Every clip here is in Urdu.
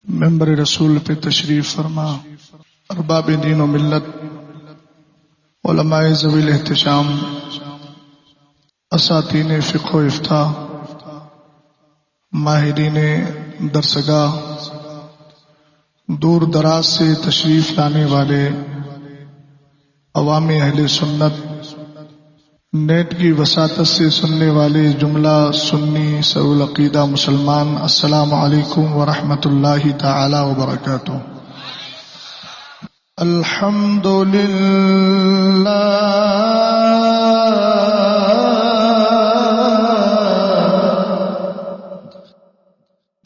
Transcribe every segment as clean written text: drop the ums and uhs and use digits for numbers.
ممبر رسول پہ تشریف فرما ارباب دین و ملت، علماء ذوی الاحتشام، اساتین فقہ و افتاء، ماہرین درسگاہ، دور دراز سے تشریف لانے والے عوام اہل سنت، نیٹ کی وساطت سے سننے والے جملہ سنی سو العقیدہ مسلمان، السلام علیکم ورحمۃ اللہ تعالی وبرکاتہ۔ الحمد للہ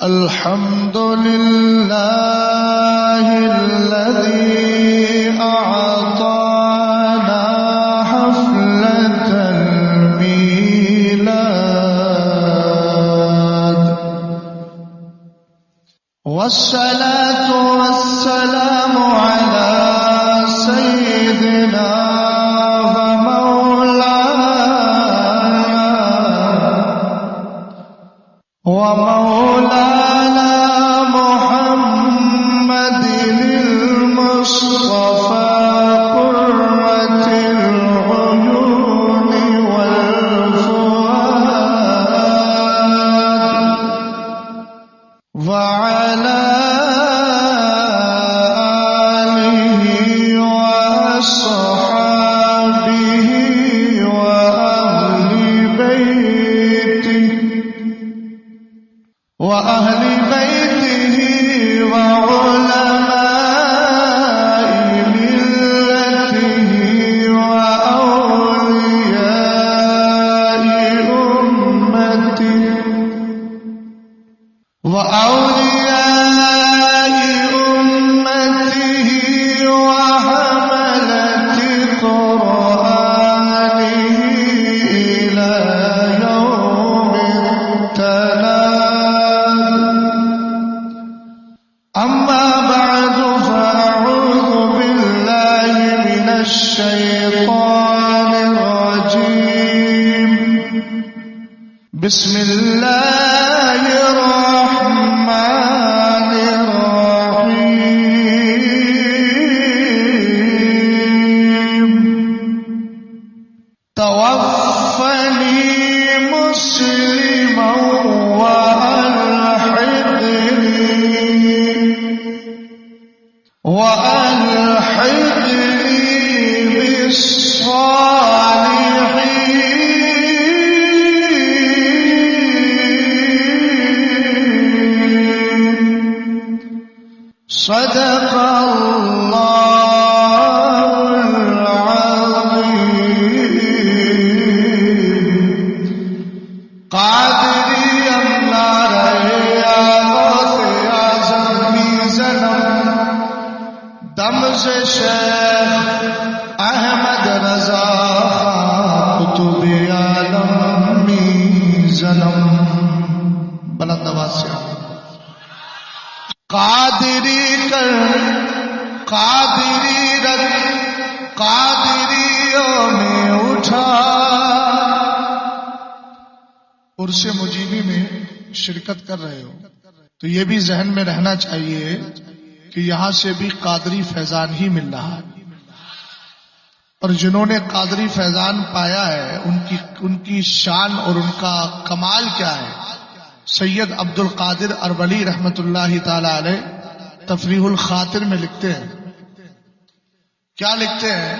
الحمد للہ الذی والصلاة والسلام على سيدنا ومولانا محمد المصطفى قرة العيون والفؤاد وعلى وأهل بيته وعلماء ملته وأولياء أمته وحملة قرآنه إلى يوم التناد. أما بعد فأعوذ بالله من الشيطان الرجيم. بسم الله الرحمن الرحيم. توفني مسلما وألحقني بالصالحين. صدق الله العظيم. قادری اللہ رہے غوث اعظم کی ظلم دم سے شیخ احمد رضا قطب عالم می ظلم. بلند آواز سے قادری کر قادری رکھ قادریوں میں اٹھا. عرس مجیبی میں شرکت کر رہے ہو تو یہ بھی ذہن میں رہنا چاہیے کہ یہاں سے بھی قادری فیضان ہی مل رہا ہے، اور جنہوں نے قادری فیضان پایا ہے ان کی شان اور ان کا کمال کیا ہے. سید عبد القادر اربلی رحمت اللہ تعالی علیہ تفریح الخاطر میں لکھتے ہیں، کیا لکھتے ہیں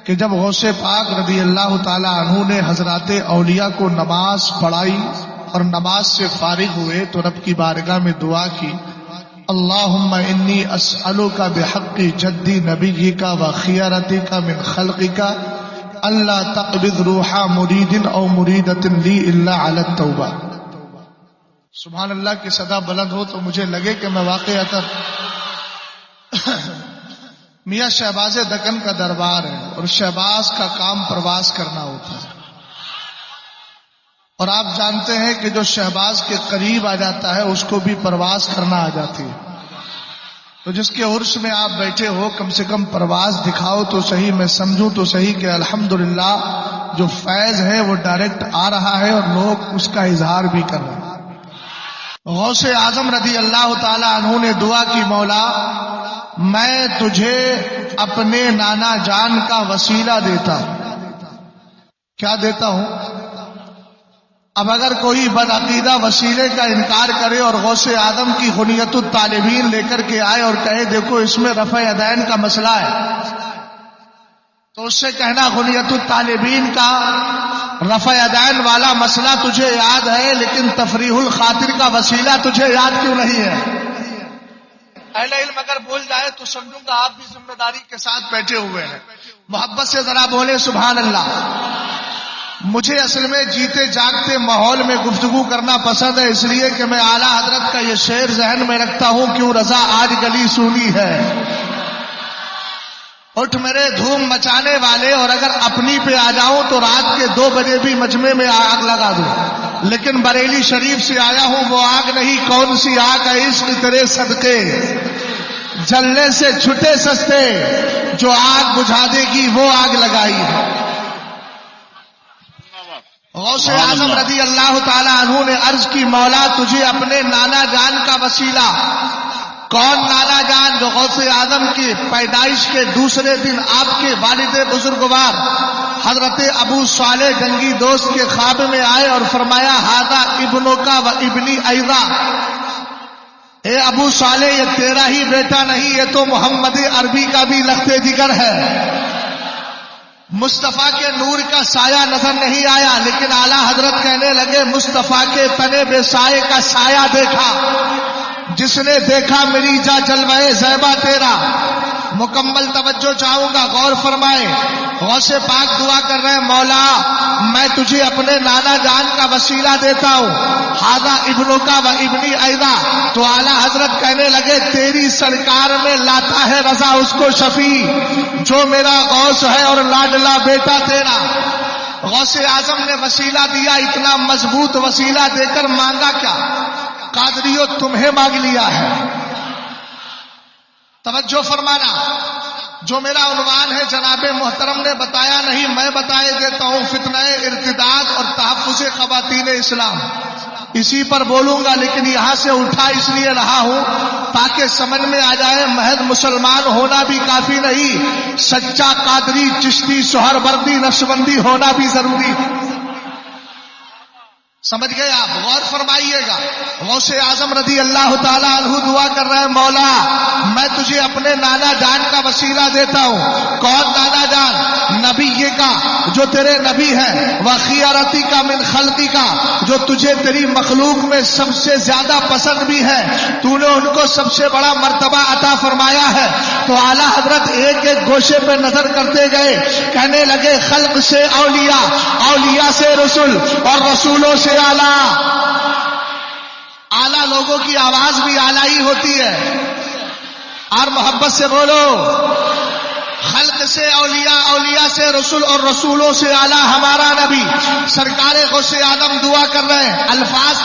کہ جب غوث پاک رضی اللہ تعالی عنہ نے حضرات اولیاء کو نماز پڑھائی اور نماز سے فارغ ہوئے تو رب کی بارگاہ میں دعا کی، اللہم انی اسألوک بحق جدی نبیک و خیارتک من خلقک اللہ تقبض روح مرید او مریدت لی الا علی التوبہ. سبحان اللہ کی صدا بلند ہو تو مجھے لگے کہ میں واقعتا میاں شہباز دکن کا دربار ہے اور شہباز کا کام پرواز کرنا ہوتا ہے، اور آپ جانتے ہیں کہ جو شہباز کے قریب آ جاتا ہے اس کو بھی پرواز کرنا آ جاتی ہے. تو جس کے عرس میں آپ بیٹھے ہو کم سے کم پرواز دکھاؤ تو صحیح، میں سمجھوں تو صحیح کہ الحمدللہ جو فیض ہے وہ ڈائریکٹ آ رہا ہے اور لوگ اس کا اظہار بھی کر رہے ہیں. غوث اعظم رضی اللہ تعالی عنہ نے دعا کی، مولا میں تجھے اپنے نانا جان کا وسیلہ دیتا ہوں۔ کیا دیتا ہوں؟ اب اگر کوئی بدعقیدہ وسیلے کا انکار کرے اور غوث اعظم کی غنیت الطالبین لے کر کے آئے اور کہے دیکھو اس میں رفع یدین کا مسئلہ ہے، تو اس سے کہنا غنیت الطالبین کا رفع یدین والا مسئلہ تجھے یاد ہے لیکن تفریح الخاطر کا وسیلہ تجھے یاد کیوں نہیں ہے؟ اہل علم اگر بول جائے تو سمجھوں گا آپ بھی ذمہ داری کے ساتھ بیٹھے ہوئے ہیں۔ محبت سے ذرا بولے سبحان اللہ۔ مجھے اصل میں جیتے جاگتے ماحول میں گفتگو کرنا پسند ہے، اس لیے کہ میں اعلیٰ حضرت کا یہ شعر ذہن میں رکھتا ہوں، کیوں رضا آج گلی سونی ہے، اٹھ میرے دھوم مچانے والے، اور اگر اپنی پہ آ جاؤں تو رات کے 2 بجے بھی مجمع میں آگ لگا دوں، لیکن بریلی شریف سے آیا ہوں، وہ آگ نہیں، کون سی آگ ہے عشق تیرے صدقے، جلنے سے چھٹے سستے، جو آگ بجھا دے گی وہ آگ لگائی ہے۔ غوث اعظم رضی اللہ تعالی عنہ نے عرض کی، مولا تجھے اپنے نانا جان کا وسیلہ۔ کون نانا جان؟ جو غوث اعظم کی پیدائش کے دوسرے دن آپ کے والد بزرگوار حضرت ابو صالح جنگی دوست کے خواب میں آئے اور فرمایا ہذا ابنوں کا و ابنی ایضا، اے ابو صالح یہ تیرا ہی بیٹا نہیں، یہ تو محمد عربی کا بھی لخت جگر ہے۔ مصطفیٰ کے نور کا سایہ نظر نہیں آیا، لیکن اعلیٰ حضرت کہنے لگے مصطفیٰ کے تنے بے سائے کا سایہ دیکھا، جس نے دیکھا میری جا جلوہ زیبا تیرا۔ مکمل توجہ چاہوں گا، غور فرمائے۔ غوث پاک دعا کر رہے ہیں، مولا میں تجھے اپنے نانا جان کا وسیلہ دیتا ہوں، ہاذا ابنوں کا و ابنی ایضا۔ تو اعلیٰ حضرت کہنے لگے تیری سرکار میں لاتا ہے رضا اس کو شفیع، جو میرا غوث ہے اور لاڈلا بیٹا تیرا۔ غوث اعظم نے وسیلہ دیا، اتنا مضبوط وسیلہ دے کر مانگا کیا؟ قادریو تمہیں مانگ لیا ہے۔ توجہ فرمانا، جو میرا عنوان ہے جناب محترم نے بتایا نہیں، میں بتائے دیتا ہوں، فتنہ ارتداد اور تحفظ خواتین اسلام، اسی پر بولوں گا، لیکن یہاں سے اٹھا اس لیے رہا ہوں تاکہ سمجھ میں آ جائے محض مسلمان ہونا بھی کافی نہیں، سچا قادری چشتی سہروردی نقشبندی ہونا بھی ضروری ہے۔ سمجھ گئے آپ؟ غور فرمائیے گا۔ غوث اعظم رضی اللہ تعالی عنہ دعا کر رہے ہیں، مولا میں تجھے اپنے نانا جان کا وسیلہ دیتا ہوں۔ کون نانا جان؟ نبی کا، جو تیرے نبی ہے، وخیارتی کا من خلقی کا، جو تجھے تیری مخلوق میں سب سے زیادہ پسند بھی ہے، تو نے ان کو سب سے بڑا مرتبہ عطا فرمایا ہے۔ تو اعلیٰ حضرت ایک ایک گوشے پہ نظر کرتے گئے، کہنے لگے خلق سے اولیاء، اولیاء سے رسول، اور رسولوں سے اعلیٰ۔ اعلیٰ لوگوں کی آواز بھی اعلیٰ ہی ہوتی ہے، اور محبت سے بولو، خلق سے اولیاء، اولیاء سے رسول، اور رسولوں سے اعلیٰ ہمارا نبی سرکار غوث اعظم دعا کر رہے ہیں۔ الفاظ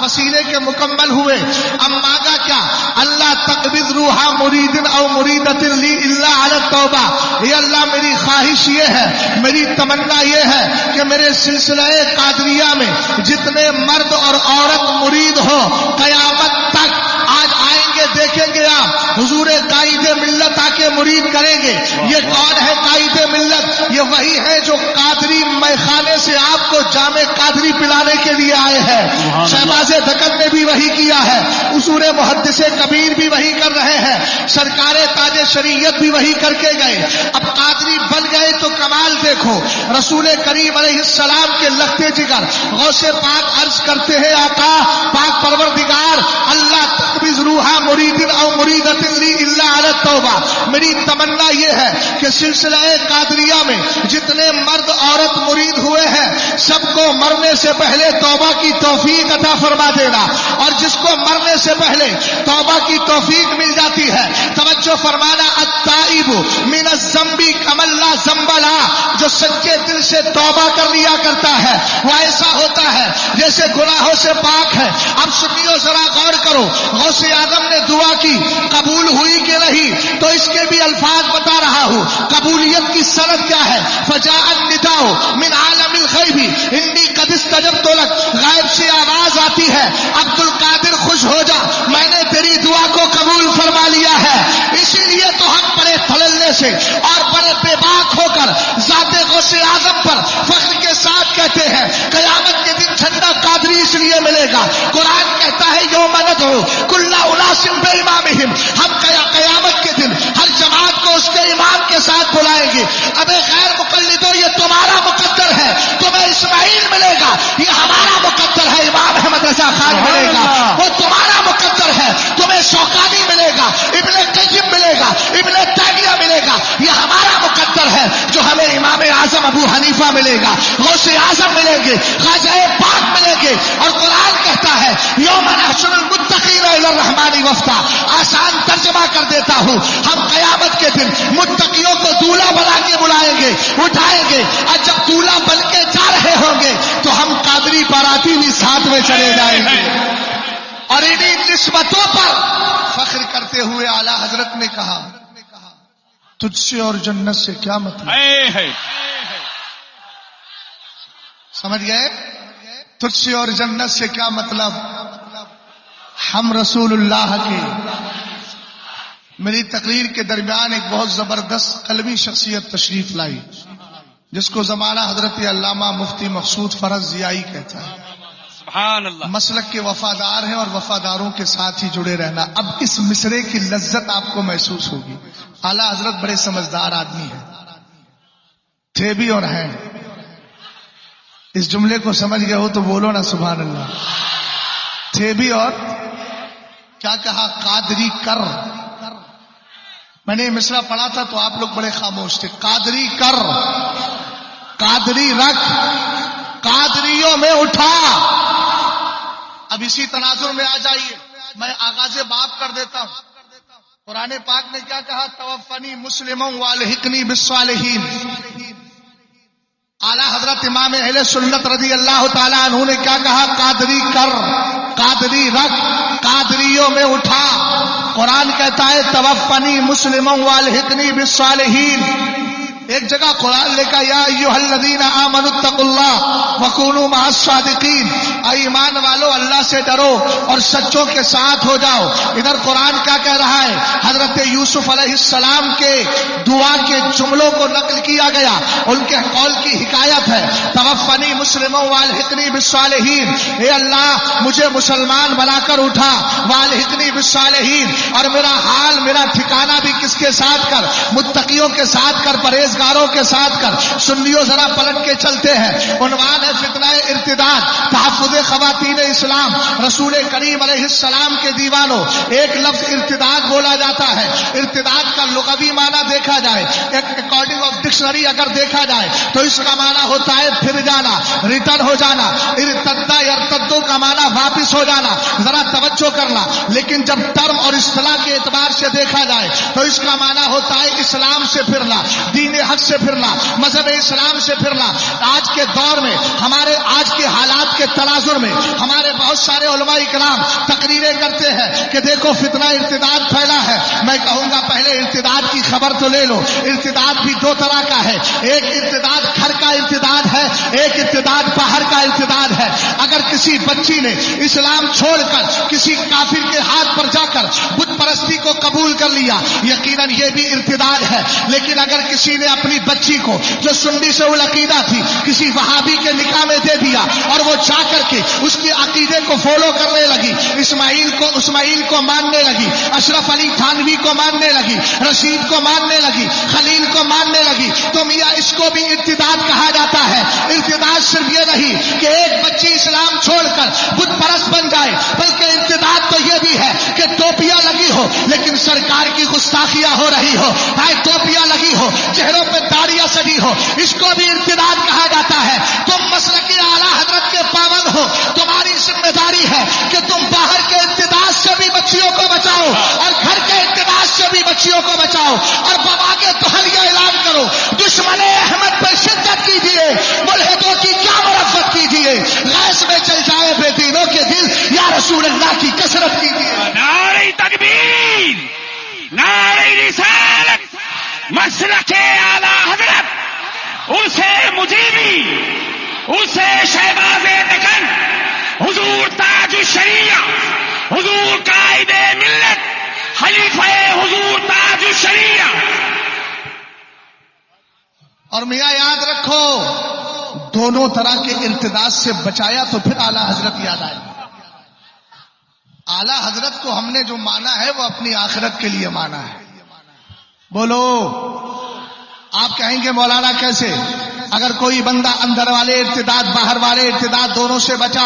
وسیلے کے مکمل ہوئے، اب مانگا کیا؟ اللہ تقبض روحا مرید او مریدت لی الا علی التوبہ، یہ اللہ میری خواہش یہ ہے، میری تمنا یہ ہے کہ میرے سلسلہ قادریہ میں جتنے مرد اور عورت مرید ہو قیامت تک، آج آئیں گے دیکھیں گے آپ حضور قائد ملت آ کے مرید کریں گے۔ یہ کون ہے قائد ملت؟ یہ وہی ہے جو قادری میخانے سے آپ کو جام قادری پلانے کے لیے آئے ہیں۔ شہباز دکن نے بھی وہی کیا ہے، اصول محدث کبیر بھی وہی کر رہے ہیں، سرکار تاج شریعت بھی وہی کر کے گئے۔ اب قادری بن گئے تو کمال دیکھو، رسول کریم علیہ السلام کے لختے جگر غوث پاک عرض کرتے ہیں، آقا پاک پروردگار اللہ تقبض روحا مرید او مریدت لی الا علی التوبہ، میری تمنا یہ ہے کہ سلسلہ قادریہ میں جتنے مرد عورت مرید ہوئے ہیں سب کو مرنے سے پہلے توبہ کی توفیق عطا فرما دینا، اور جس کو مرنے سے پہلے توبہ کی توفیق مل جاتی ہے، توجہ فرمانا، التائب من الذنب کمن لا ذنب له، جو سچے دل سے توبہ کر لیا کرتا ہے وہ ایسا ہوتا ہے جیسے گناہوں سے پاک ہے۔ اب سنیو ذرا غور کرو، غوث اعظم نے دعا کی، قبول ہوئی کہ نہیں؟ تو اس کے بھی الفاظ بتا رہا ہوں، قبولیت کی سند کیا ہے؟ فجاء النداء من عالم الغیب انی قد استجبت لک، غائب سے آواز آتی ہے عبد القادر خوش خوش ہو جا، میں نے تیری دعا کو قبول فرما لیا ہے۔ اسی لیے تو ہم بڑے تھللنے سے اور بڑے بے باک ہو کر ذات غوث اعظم پر فخر کے ساتھ کہتے ہیں قیامت کے دن جھنڈا قادری اس لیے ملے گا۔ قرآن کہتا ہے یوم ندعو کل اناس بامامہم، ہم قیامت کے دن ہر جماعت کو اس کے امام کے ساتھ بلائیں گے۔ ابے غیر مقلدو، یہ تمہارا مقدر ہے، تمہیں اسماعیل ملے گا، یہ ہمارا مقدر ہے، امام احمد رضا خان ملے گا، وہ تمہارا مقدر ہے، تمہیں شوکانی ملے گا، ابن قیم ملے گا، ابن تیمیہ ملے گا، یہ ہمارا مقدر ہے، جو ہمیں امام اعظم ابو حنیفہ ملے گا، غوث اعظم ملیں گے، خواجہ پاک ملیں گے۔ اور قرآن کہتا ہے یوم نحشر المتقین الی الرحمن وفدا، آسان ترجمہ کر دیتا ہوں، ہم قیامت کے دن متقیوں کو دولہا بنا کے بلائیں گے، اٹھائیں گے، اور جب دولہا بن کے جا رہے ہوں گے تو ہم قادری باراتی بھی ساتھ میں چلے جائیں گے۔ اور انہی نسبتوں پر فخر کرتے ہوئے اعلیٰ حضرت نے کہا تجھ سے اور جنت سے کیا مطلب؟ سمجھ گئے؟ تجھ سے اور جنت سے کیا مطلب؟ ہم رسول اللہ کے۔ میری تقریر کے درمیان ایک بہت زبردست قلمی شخصیت تشریف لائی جس کو زمانہ حضرت علامہ مفتی مقصود فرز ضیائی کہتا ہے۔ سبحان اللہ۔ مسلک کے وفادار ہیں اور وفاداروں کے ساتھ ہی جڑے رہنا۔ اب اس مصرے کی لذت آپ کو محسوس ہوگی۔ اعلیٰ حضرت بڑے سمجھدار آدمی ہیں، تھے بھی اور ہیں۔ اس جملے کو سمجھ گئے ہو تو بولو نا سبحان اللہ۔ تھے بھی اور کیا کہا؟ قادری کر۔ میں نے یہ مصرع پڑھا تھا تو آپ لوگ بڑے خاموش تھے۔ قادری کر، قادری رکھ، قادریوں میں اٹھا۔ اب اسی تناظر میں آ جائیے، میں آغاز باب کر دیتا ہوں۔ قرآن پاک نے کیا کہا؟ توفنی مسلموں والحقنی بالصالحین۔ اعلیٰ حضرت امام اہل سنت رضی اللہ تعالیٰ عنہ نے کیا کہا؟ قادری کر، قادری رکھ، قادریوں میں اٹھا۔ قرآن کہتا ہے توفنی مسلموں والحقنی بالصالحین۔ ایک جگہ قرآن لکھا یا ایھا الذین آمنوا اتقوا اللہ وکونوا مع الصادقین، اے ایمان والو اللہ سے ڈرو اور سچوں کے ساتھ ہو جاؤ۔ ادھر قرآن کیا کہہ رہا ہے؟ حضرت یوسف علیہ السلام کے دعا کے جملوں کو نقل کیا گیا، ان کے قول کی حکایت ہے توفنی مسلموں والحقنی بالصالحین، اے اللہ مجھے مسلمان بنا کر اٹھا، والحقنی بالصالحین، اور میرا حال میرا ٹھکانہ بھی کس کے ساتھ کر؟ متقیوں کے ساتھ کر، پرہیزگاروں کے ساتھ کر۔ سنیوں ذرا پلٹ کے چلتے ہیں۔ عنوان ہے فتنہ ارتداد، تحفظ خواتین اسلام۔ رسول کریم علیہ السلام کے دیوانوں، ایک لفظ ارتداد بولا جاتا ہے۔ ارتداد کا لغوی معنی دیکھا جائے، اکارڈنگ آف ڈکشنری اگر دیکھا جائے تو اس کا معنی ہوتا ہے پھر جانا، ریٹرن ہو جانا۔ ارتدا یرتدو کا معنی واپس ہو جانا۔ ذرا توجہ کرنا، لیکن جب ٹرم اور اصطلاح کے اعتبار سے دیکھا جائے تو اس کا معنی ہوتا ہے اسلام سے پھرنا، دین حق سے پھرنا، مذہب اسلام سے پھرنا۔ آج کے دور میں، ہمارے آج کے حالات کے تناظر میں، ہمارے بہت سارے علماء کرام تقریریں کرتے ہیں کہ دیکھو فتنہ ارتداد پھیلا ہے۔ میں کہوں گا پہلے ارتداد کی خبر تو لے لو۔ ارتداد بھی دو طرح کا ہے، ایک ارتداد گھر کا ارتداد ہے، ایک ارتداد باہر کا ارتداد ہے۔ اگر کسی بچی نے اسلام چھوڑ کر کسی کافر کے ہاتھ پر جا کر بت پرستی کو قبول کر لیا، یقیناً یہ بھی ارتداد ہے۔ لیکن اگر کسی نے اپنی بچی کو جو سنی سے العقیدہ تھی کسی وہابی کے نکاح میں دے دیا اور وہ جا کر کے اس کے عقیدے کو فالو کرنے لگی، اسماعیل کو ماننے لگی، اشرف علی تھانوی کو ماننے لگی، رشید کو ماننے لگی، خلیل کو ماننے لگی، تو میاں اس کو بھی ارتداد کہا جاتا ہے۔ ارتداد صرف یہ نہیں کہ ایک بچی اسلام چھوڑ کر بت پرست بن جائے، بلکہ ارتداد تو یہ بھی ہے کہ ٹوپیاں لگی ہو لیکن سرکار کی گستاخیاں ہو رہی ہو، ٹوپیاں لگی ہو، چہروں پہ داڑیاں سجی ہو، اس کو بھی ارتداد کہا جاتا ہے۔ تم مسلک اعلیٰ حضرت کے پابند ہو، تمہاری ذمہ داری ہے کہ تم باہر کے ارتداد سے بھی بچیوں کو بچاؤ اور گھر کے ارتداد سے بھی بچیوں کو بچاؤ، اور بواگے تہلیہ اعلان کرو، دشمن احمد پر شدت کیجیے، ملحدوں کی کیا مرفت کیجیے، غیث میں چل جائے بے دینوں کے دل، یا رسول اللہ کی کثرت کیجیے۔ نعرہ تکبیر، نعرہ رسالت، مسلک اعلیٰ حضرت، اسے مجیبی، اسے شہباز دکن، حضور تاج الشریعہ حضور قائد ملت خلیفہ حضور تاج الشریعہ. اور میاں یاد رکھو دونوں طرح کے ارتداد سے بچایا تو پھر اعلیٰ حضرت یاد آئے. اعلیٰ حضرت کو ہم نے جو مانا ہے وہ اپنی آخرت کے لیے مانا ہے. بولو آپ کہیں گے مولانا کیسے؟ اگر کوئی بندہ اندر والے ارتداد باہر والے ارتداد دونوں سے بچا،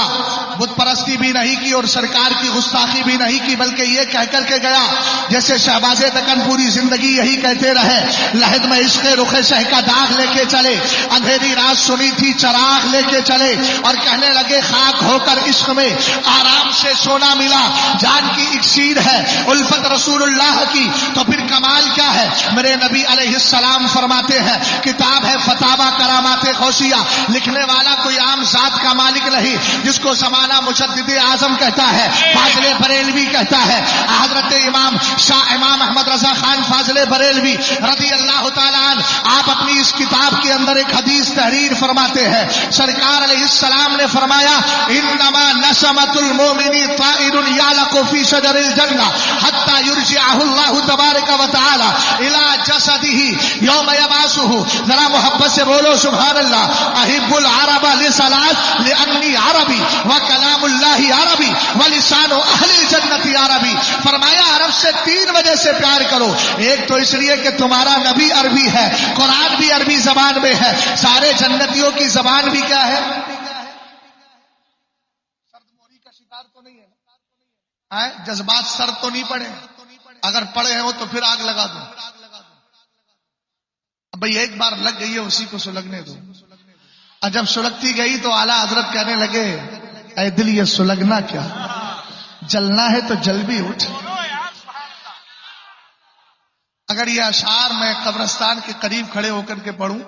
بت پرستی بھی نہیں کی اور سرکار کی گستاخی بھی نہیں کی، بلکہ یہ کہہ کر کے گیا جیسے شہباز دکن پوری زندگی یہی کہتے رہے، لحد میں عشق رخ شہ کا داغ لے کے چلے، اندھیری رات سنی تھی چراغ لے کے چلے، اور کہنے لگے خاک ہو کر عشق میں آرام سے سونا ملا، جان کی اکسیر ہے الفت رسول اللہ کی. تو پھر کمال کیا ہے؟ میرے نبی علیہ السلام فرماتے ہیں کتاب ہے فتاوی کرامات غوثیہ، لکھنے والا کوئی عام ذات کا مالک نہیں، جس کو زمانہ مجدد اعظم کہتا ہے، فاضل بریلوی کہتا ہے، حضرت امام شاہ امام احمد رضا خان فاضل بریلوی رضی اللہ تعالیٰ عنہ. آپ اپنی اس کتاب کے اندر ایک حدیث تحریر فرماتے ہیں، سرکار علیہ السلام نے فرمایا انما نسمۃ المؤمن طائر یعلق فی شجر الجنہ حتی یرجعہ اللہ تبارک و تعالی الی جسدہ یوم یبعثہ. ذرا محبت سے بولو سبحان اللہ. احب العرب لثلاث لانی عربی وکلام اللہ عربی ولسان اہل الجنت عربی. فرمایا عرب سے 3 وجہ سے پیار کرو. ایک تو اس لیے کہ تمہارا نبی عربی ہے، قرآن بھی عربی زبان میں ہے، سارے جنتیوں کی زبان بھی کیا ہے؟ سرد موری کا شکار تو نہیں ہے، جذبات سر تو نہیں پڑے، اگر پڑے ہیں وہ تو پھر آگ لگا دو. بھئی ایک بار لگ گئی ہے اسی کو سلگنے دو. اور جب سلگتی گئی تو اعلیٰ حضرت کہنے لگے اے دل یہ سلگنا کیا، جلنا ہے تو جل بھی اٹھ. اگر یہ اشعار میں قبرستان کے قریب کھڑے ہو کر کے پڑھوں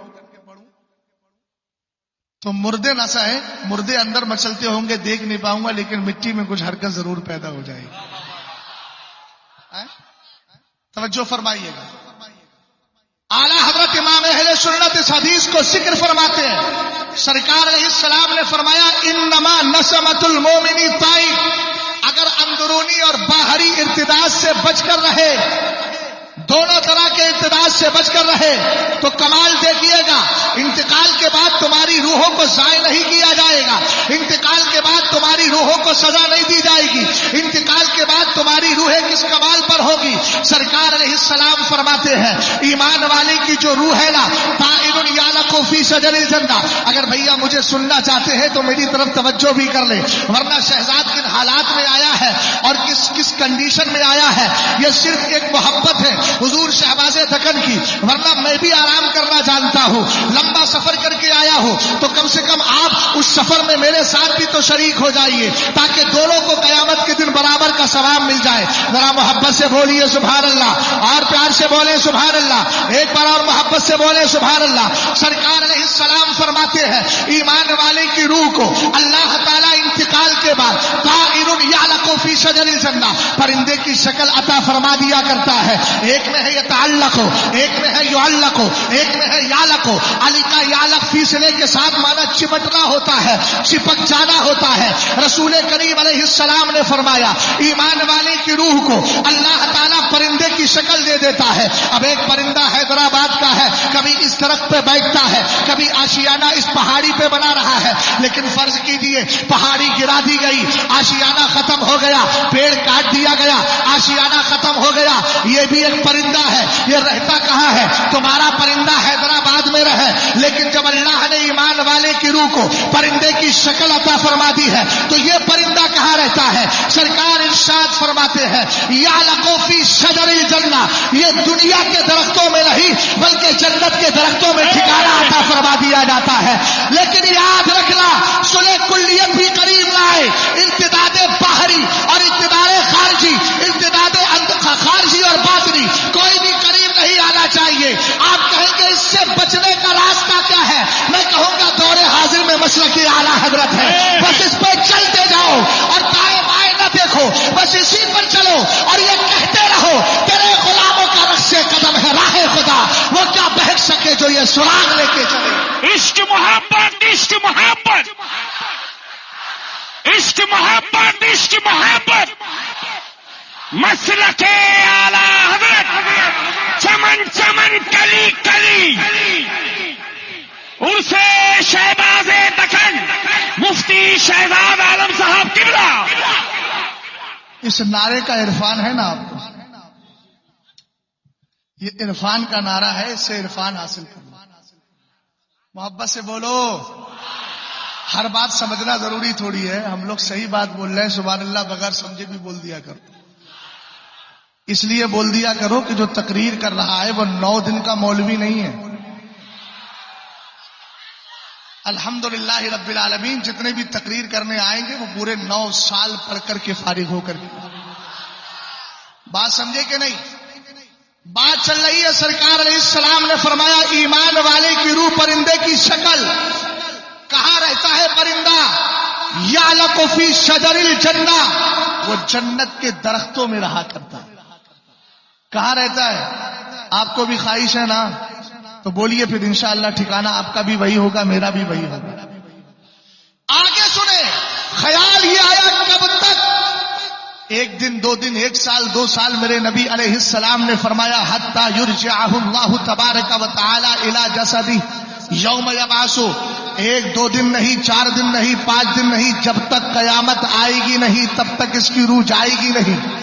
تو مردے نہ سہیں، مردے اندر مچلتے ہوں گے دیکھ نہیں پاؤں گا، لیکن مٹی میں کچھ حرکت ضرور پیدا ہو جائے گی. توجہ فرمائیے گا. اعلیٰ حضرت امام اہل سنت اس حدیث کو ذکر فرماتے ہیں، سرکار علیہ السلام نے فرمایا انما نسمۃ المؤمن طائر. اگر اندرونی اور باہری ارتداد سے بچ کر رہے، دونوں طرح کے ارتداد سے بچ کر رہے تو کمال دیکھیے گا. انتقال کے بعد تمہاری روحوں کو ضائع نہیں کیا جائے گا، انتقال کے بعد تمہاری روحوں کو سزا نہیں دی جائے گی، انتقال کے بعد تمہاری روحیں کس کمال پر ہوگی. سرکار علیہ السلام فرماتے ہیں ایمان والے کی جو روح ہے نا طائر یعلق فی شجر الجنہ. اگر بھیا مجھے سننا چاہتے ہیں تو میری طرف توجہ بھی کر لیں، ورنہ شہزاد کن حالات میں آیا ہے اور کس کنڈیشن میں آیا ہے یہ صرف ایک محبت ہے حضور شہباز دکن کی، ورنہ میں بھی آرام کرنا جانتا ہوں. لمبا سفر کر کے آیا ہوں تو کم سے کم آپ اس سفر میں میرے ساتھ بھی تو شریک ہو جائیے تاکہ دونوں کو قیامت کے دن برابر کا ثواب مل جائے. ذرا محبت سے بولیے سبحان اللہ، اور پیار سے بولے سبحان اللہ، ایک بار اور محبت سے بولے سبحان اللہ. سرکار علیہ السلام فرماتے ہیں ایمان والے کی روح کو اللہ تعالیٰ انتقال کے بعد طائر یعلق فی شجر الجنہ پرندے کی شکل عطا فرما دیا کرتا ہے. ایک میں ہے یتعلق، ایک میں ہے یعلق، ایک میں ہے یعلق. علی کا یعلق فی صلے کے ساتھ مانا چمٹنا ہوتا ہے، چپک جانا ہوتا ہے. رسول کریم علیہ السلام نے فرمایا ایمان والے کی روح کو اللہ تعالیٰ پرندے کی شکل دے دیتا ہے. اب ایک پرندہ حیدرآباد کا ہے، کبھی اس درخت پہ بیٹھتا ہے، کبھی آشیانہ اس پہاڑی پہ بنا رہا ہے، لیکن فرض کیجیے پہاڑی گرا دی گئی، آشیانہ ختم ہو گیا، پیڑ کاٹ دیا گیا، آشیانہ ختم ہو گیا. یہ بھی ایک پرندہ ہے، یہ رہتا کہاں ہے؟ تمہارا پرندہ حیدرآباد میں رہے، لیکن جب اللہ نے ایمان والے کی روح کو پرندے کی شکل عطا فرما دی ہے تو یہ پرندہ کہاں رہتا ہے؟ سرکار ارشاد فرماتے ہیں یعلق فی شجر الجنہ، یہ دنیا کے درختوں میں نہیں بلکہ جنت کے درختوں میں ٹھکانہ عطا فرما دیا جاتا ہے. لیکن یاد رکھنا صلح کلیت بھی قریب لائے، ارتداد باہری اور ارتداد خارجی، ارتداد خارجی اور باطنی کوئی بھی قریب نہیں آنا چاہیے. آپ کہیں گے اس سے بچنے کا راستہ کیا ہے؟ میں کہوں گا دور حاضر میں مسلک اعلیٰ حضرت ہے، بس اس پہ چلتے جاؤ اور دائیں بائیں نہ دیکھو، بس اسی پر چلو اور یہ کہتے رہو تیرے غلاموں کا رخ سے قدم ہے راہ خدا، وہ کیا بہک سکے جو یہ سراغ لے کے چلے. عشق محبت، عشق محبت، عشق محبت، عشق محبت. مسلک اعلی حضرت چمن چمن کلی کلی عرس شہباز دکن مفتی شہزاد عالم صاحب قبلہ. اس نعرے کا عرفان ہے نا آپ کو؟ یہ عرفان کا نعرہ ہے، اس سے عرفان حاصل کرنا. محبت سے بولو. ہر بات سمجھنا ضروری تھوڑی ہے. ہم لوگ صحیح بات بول رہے ہیں، سبحان اللہ، بغیر سمجھے بھی بول دیا کرو. اس لیے بول دیا کرو کہ جو تقریر کر رہا ہے وہ 9 دن کا مولوی نہیں ہے. الحمدللہ رب العالمین، جتنے بھی تقریر کرنے آئیں گے وہ پورے 9 سال پڑھ کر کے فارغ ہو کر کے. بات سمجھے کہ نہیں؟ بات چل رہی ہے. سرکار علیہ السلام نے فرمایا ایمان والے کی روح پرندے کی شکل. کہاں رہتا ہے پرندہ؟ یعلق فی شجر الجنہ، وہ جنت کے درختوں میں رہا کرتا ہے. کہاں رہتا ہے؟ آپ کو بھی خواہش ہے نا؟ تو بولیے پھر انشاءاللہ ٹھکانہ آپ کا بھی وہی ہوگا، میرا بھی وہی ہوگا. آگے سنیں. خیال یہ آیا کب تک؟ 1 دن 2 دن 1 سال 2 سال. میرے نبی علیہ السلام نے فرمایا حتی یرجعہ اللہ تبارک و تعالی الی جسدہ یوم یبعث. 1 2 دن نہیں، 4 دن نہیں، 5 دن نہیں، جب تک قیامت آئے گی نہیں تب تک اس کی روح جائے گی نہیں.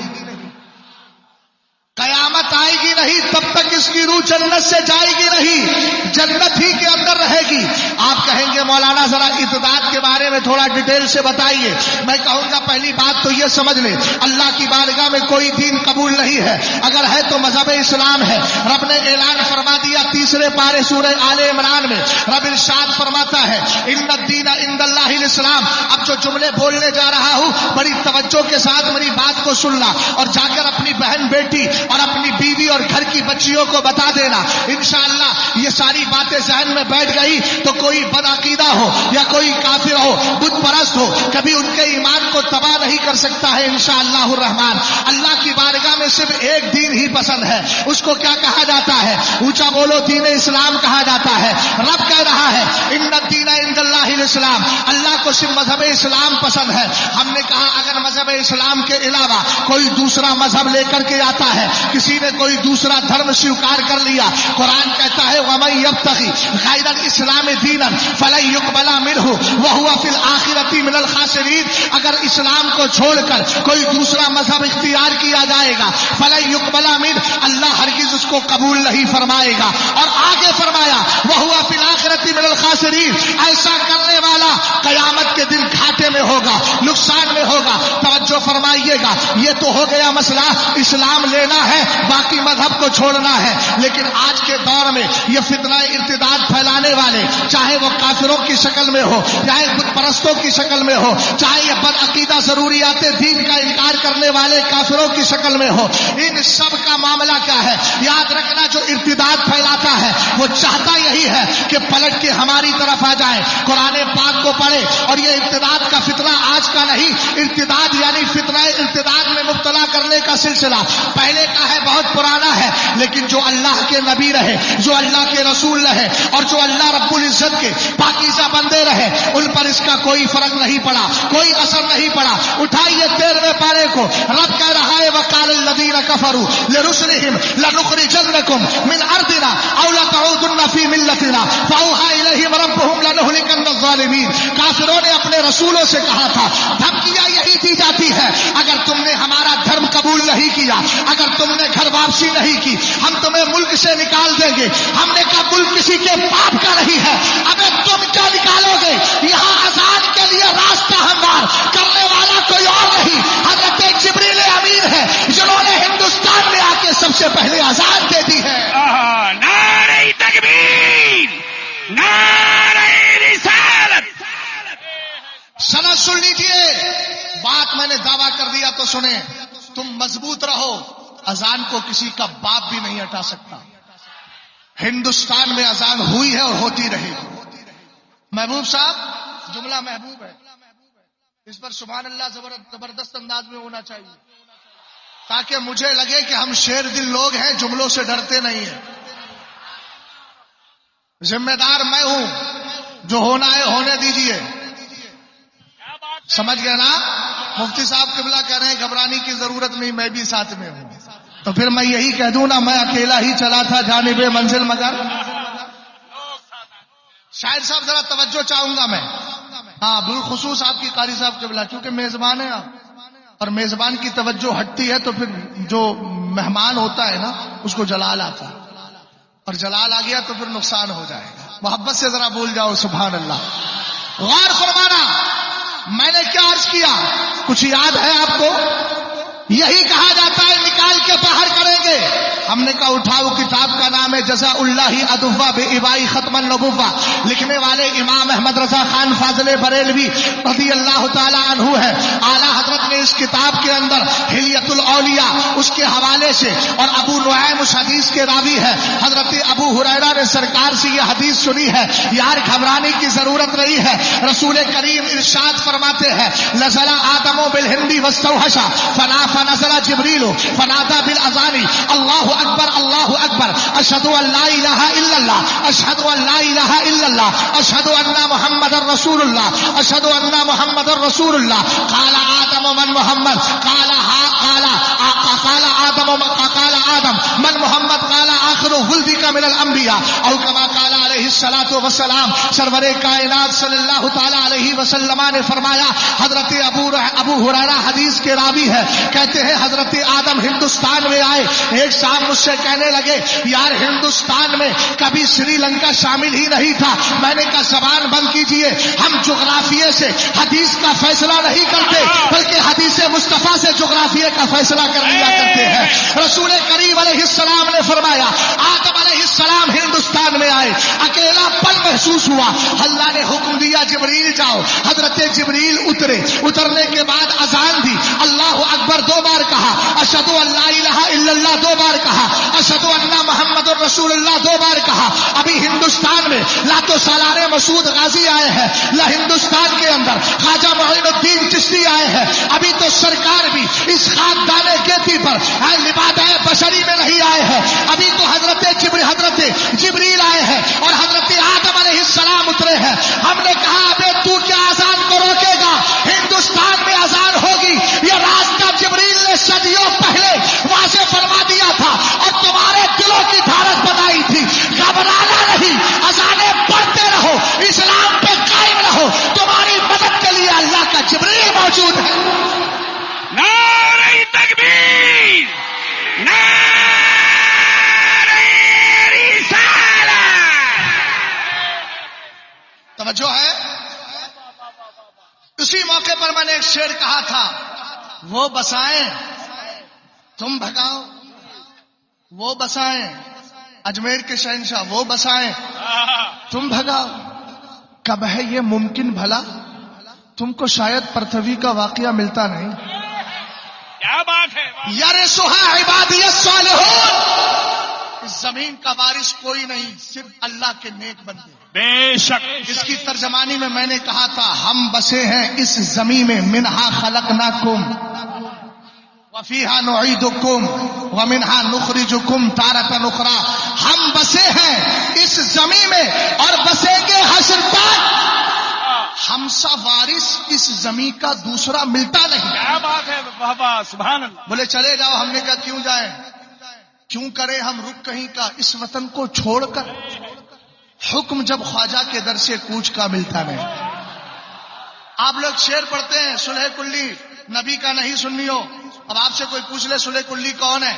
قیامت آئے گی نہیں تب تک اس کی روح جنت سے جائے گی نہیں، جنت ہی کے اندر رہے گی. آپ کہیں گے مولانا ذرا ارتداد کے بارے میں تھوڑا ڈیٹیل سے بتائیے. میں کہوں گا پہلی بات تو یہ سمجھ لیں، اللہ کی بارگاہ میں کوئی دین قبول نہیں ہے. اگر ہے تو مذہب اسلام ہے. رب نے اعلان فرما دیا 3 پارے سورہ آل عمران میں. رب ارشاد فرماتا ہے ان الدین عند اللہ الاسلام. اب جو جملے بولنے جا رہا ہوں بڑی توجہ کے ساتھ میری بات کو سننا اور جا کر اپنی بہن بیٹی اور اپنی بیوی اور گھر کی بچیوں کو بتا دینا. انشاءاللہ یہ ساری باتیں ذہن میں بیٹھ گئی تو کوئی بدعقیدہ ہو یا کوئی کافر ہو، بت پرست ہو، کبھی ان کے ایمان کو تباہ نہیں کر سکتا ہے انشاءاللہ الرحمن. اللہ کی بارگاہ میں صرف ایک دین ہی پسند ہے. اس کو کیا کہا جاتا ہے؟ اونچا بولو، دین اسلام کہا جاتا ہے. رب کہہ رہا ہے ان الدین عند اللہ الاسلام. اللہ کو صرف مذہب اسلام پسند ہے. ہم نے کہا اگر مذہب اسلام کے علاوہ کوئی دوسرا مذہب لے کر کے آتا ہے، کسی نے کوئی دوسرا دھرم سویکار کر لیا، قرآن کہتا ہے وَمَن يَبْتَغِ غَيْرَ الْإِسْلَامِ دِينًا فَلَن يُقْبَلَ مِنْهُ وَهُوَ فِي الْآخِرَةِ مِنَ الْخَاسِرِينَ. اگر اسلام کو چھوڑ کر کوئی دوسرا مذہب اختیار کیا جائے گا فَلَن يُقْبَلَ مِنْهُ، اللہ ہرگز اس کو قبول نہیں فرمائے گا. اور آگے فرمایا وَهُوَ فِي الْآخِرَةِ مِنَ الْخَاسِرِينَ. ایسا کرنے والا قیامت کے دن گھاٹے میں ہوگا، نقصان میں ہوگا. توجہ فرمائیے گا. یہ تو ہو گیا مسئلہ اسلام لینا ہے، باقی مذہب کو چھوڑنا ہے. لیکن آج کے دور میں یہ فتنہ ارتداد پھیلانے والے، چاہے وہ کافروں کی شکل میں ہو، چاہے بت پرستوں کی شکل میں ہو، چاہے یہ بدعقیدہ ضروریات دین کا انکار کرنے والے کافروں کی شکل میں ہو، ان سب کا معاملہ کیا ہے؟ یاد رکھنا جو ارتداد پھیلاتا ہے وہ چاہتا یہی ہے کہ پلٹ کے ہماری طرف آ جائے. قرآن پاک کو پڑھے. اور یہ ارتداد کا فتنہ آج کا نہیں، ارتداد یعنی فتنہ ارتداد میں مبتلا کرنے کا سلسلہ پہلے کا ہے، بہت پرانا ہے. لیکن جو اللہ کے نبی رہے، جو اللہ کے رسول رہے اور جو اللہ رب العزت کے پاکیزہ بندے رہے، ان پر اس کا کوئی فرق نہیں پڑا، کوئی اثر نہیں پڑا. اٹھائیے 13ویں پارے کو. رب کہہ رہا ہے وقال الذین کفروا لرسلهم لنخرجنکم من ارضنا او لتعودن فی ملتنا فاوحى الیہم ربهم لنهلكن الظالمین. کافروں نے اپنے رسولوں سے کہا تھا، دھمکیاں یہی دی جاتی ہے اگر تم نے ہمارا دھرم قبول نہیں کیا، اگر تم نے گھر واپسی نہیں کی، ہم تمہیں ملک سے نکال دیں گے. ہم نے کہا ملک کسی کے باپ کا نہیں ہے، ابے تم کیا نکالو گے؟ یہاں اذان کے لیے راستہ ہموار کرنے والا کوئی اور نہیں، حضرت جبریل امین ہے جنہوں نے ہندوستان میں آ کے سب سے پہلے اذان دے دی ہے. نعرہ تکبیر، نعرہ رسالت. سند سن لیجیے. بات میں نے دعویٰ کر دیا تو سنیں. تم مضبوط رہو، اذان کو کسی کا باپ بھی نہیں ہٹا سکتا. ہندوستان میں اذان ہوئی ہے اور ہوتی رہے گی. محبوب صاحب، جملہ محبوب ہے، اس پر سبحان اللہ زبردست انداز میں ہونا چاہیے تاکہ مجھے لگے کہ ہم شیر دل لوگ ہیں، جملوں سے ڈرتے نہیں ہیں. ذمہ دار میں ہوں، جو ہونا ہے ہونے دیجئے. سمجھ گئے نا؟ مفتی صاحب قبلہ کہہ رہے ہیں گھبرانے کی ضرورت نہیں، میں بھی ساتھ میں ہوں. تو پھر میں یہی کہہ دوں نا، میں اکیلا ہی چلا تھا جانب منزل مگر. شاعر صاحب ذرا توجہ چاہوں گا میں. ہاں بالخصوص آپ کی قاری صاحب قبلہ، کیونکہ میزبان ہے آپ، اور میزبان کی توجہ ہٹتی ہے تو پھر جو مہمان ہوتا ہے نا اس کو جلال آتا ہے، اور جلال آ گیا تو پھر نقصان ہو جائے گا. محبت سے ذرا بول جاؤ سبحان اللہ. غور فرمانا، میں نے کیا عرض کیا کچھ یاد ہے آپ کو؟ یہی کہا جاتا ہے نکال کے باہر کریں گے. ہم نے کہا اٹھاؤ، کتاب کا نام ہے جزاء اللہ ادوا بإباء ختم النبوہ، لکھنے والے امام احمد رضا خان فاضل بریلوی رضی اللہ تعالی عنہ ہے. اعلیٰ حضرت نے اس کتاب کے اندر حلیۃ الاولیاء اس کے حوالے سے، اور ابو نعیم اس حدیث کے راوی ہے، حضرت ابو ہریرہ نے سرکار سے یہ حدیث سنی ہے. یار گھبرانے کی ضرورت نہیں ہے. رسول کریم ارشاد فرماتے ہیں نزل آدم بالہند واستوحش فنزل جبریل فنادى بالاذان اللہ اکبر اللہ اکبر اشہد ان لا الہ الا اللہ اشہد ان لا الہ الا اللہ اشہد ان محمد رسول اللہ اشہد ان محمد رسول اللہ. قال آدم من محمد قال آدم من محمد قال آخر ولدک من الانبیاء او کما قال علیہ الصلوۃ والسلام. سرور کائنات صلی اللہ تعالی علیہ وسلم نے فرمایا، حضرت ابو ہریرہ حدیث کے راوی ہے، کہتے ہیں حضرت آدم ہندوستان میں آئے. ایک صاحب مجھ سے کہنے لگے یار ہندوستان میں کبھی سری لنکا شامل ہی نہیں تھا. میں نے کہا زبان بند کیجئے، ہم جغرافیے سے حدیث کا فیصلہ نہیں کرتے بلکہ حدیث مصطفیٰ سے جغرافیے کا فیصلہ کر لیا کرتے ہیں. رسول کریم علیہ السلام نے فرمایا آدم علیہ السلام ہندوستان میں آئے، اکیلا پن محسوس ہوا. اللہ نے حکم دیا جبریل جاؤ. حضرت جبریل اترے، اترنے کے بعد اذان دی، اللہ اکبر 2 بار کہا، اشہد ان لا الہ الا اللہ 2 بار کہا، اشہد ان محمد رسول اللہ 2 بار کہا. ابھی ہندوستان میں لاتو سالار مسعود غازی آئے ہیں، ہندوستان کے اندر خواجہ معین الدین چشتی آئے ہیں. ابھی تو سرکار بھی اس خاندان گیتی پر لبادہ بشری میں نہیں آئے ہیں. ابھی تو حضرت جبریل آئے ہیں اور حضرت آدم علیہ السلام اترے ہیں. ہم نے کہا ابے تو کیا اذان کو روکے گا؟ ہندوستان میں اذان ہوگی. یہ راستہ جبریل نے صدیوں پہلے واضح فرما دیا تھا اور تمہارے دلوں کی دھارت بتائی تھی. گھبرانا نہیں، اذانیں پڑھتے رہو، اسلام پہ قائم رہو. تمہاری مدد کے لیے اللہ کا جبریل موجود ہے. نعرہ تکبیر، نعرہ رسالت. توجہ ہے. اسی موقع پر میں نے ایک شعر کہا تھا، وہ بسائیں تم بھگاؤ، وہ بسائیں اجمیر کے شہنشاہ، وہ بسائیں تم بھگاؤ. کب ہے یہ ممکن بھلا تم کو شاید پرتھوی کا واقعہ ملتا نہیں. کیا بات ہے. یرثھا عبادی الصالحون، اس زمین کا وارث کوئی نہیں، صرف اللہ کے نیک بندے. بے شک. اس کی ترجمانی میں میں نے کہا تھا ہم بسے ہیں اس زمین میں، منہا خلقناکم وفیہا نعیدکم ومنہا نخرجکم تارۃ اخری. ہم بسے ہیں اس زمین میں اور بسیں گے حشر تک. ہم سا وارث اس زمین کا دوسرا ملتا نہیں. کیا بات ہے. واہ سبحان اللہ. بولے چلے جاؤ. ہم نے کہا کیوں جائیں، کیوں کریں ہم رک کہیں کا اس وطن کو چھوڑ کر. حکم جب خواجہ کے در سے کوچ کا ملتا نہیں. آپ لوگ شعر پڑھتے ہیں صلح کلی نبی کا نہیں سنی ہو. اب آپ سے کوئی پوچھ لے صلح کلی کون ہے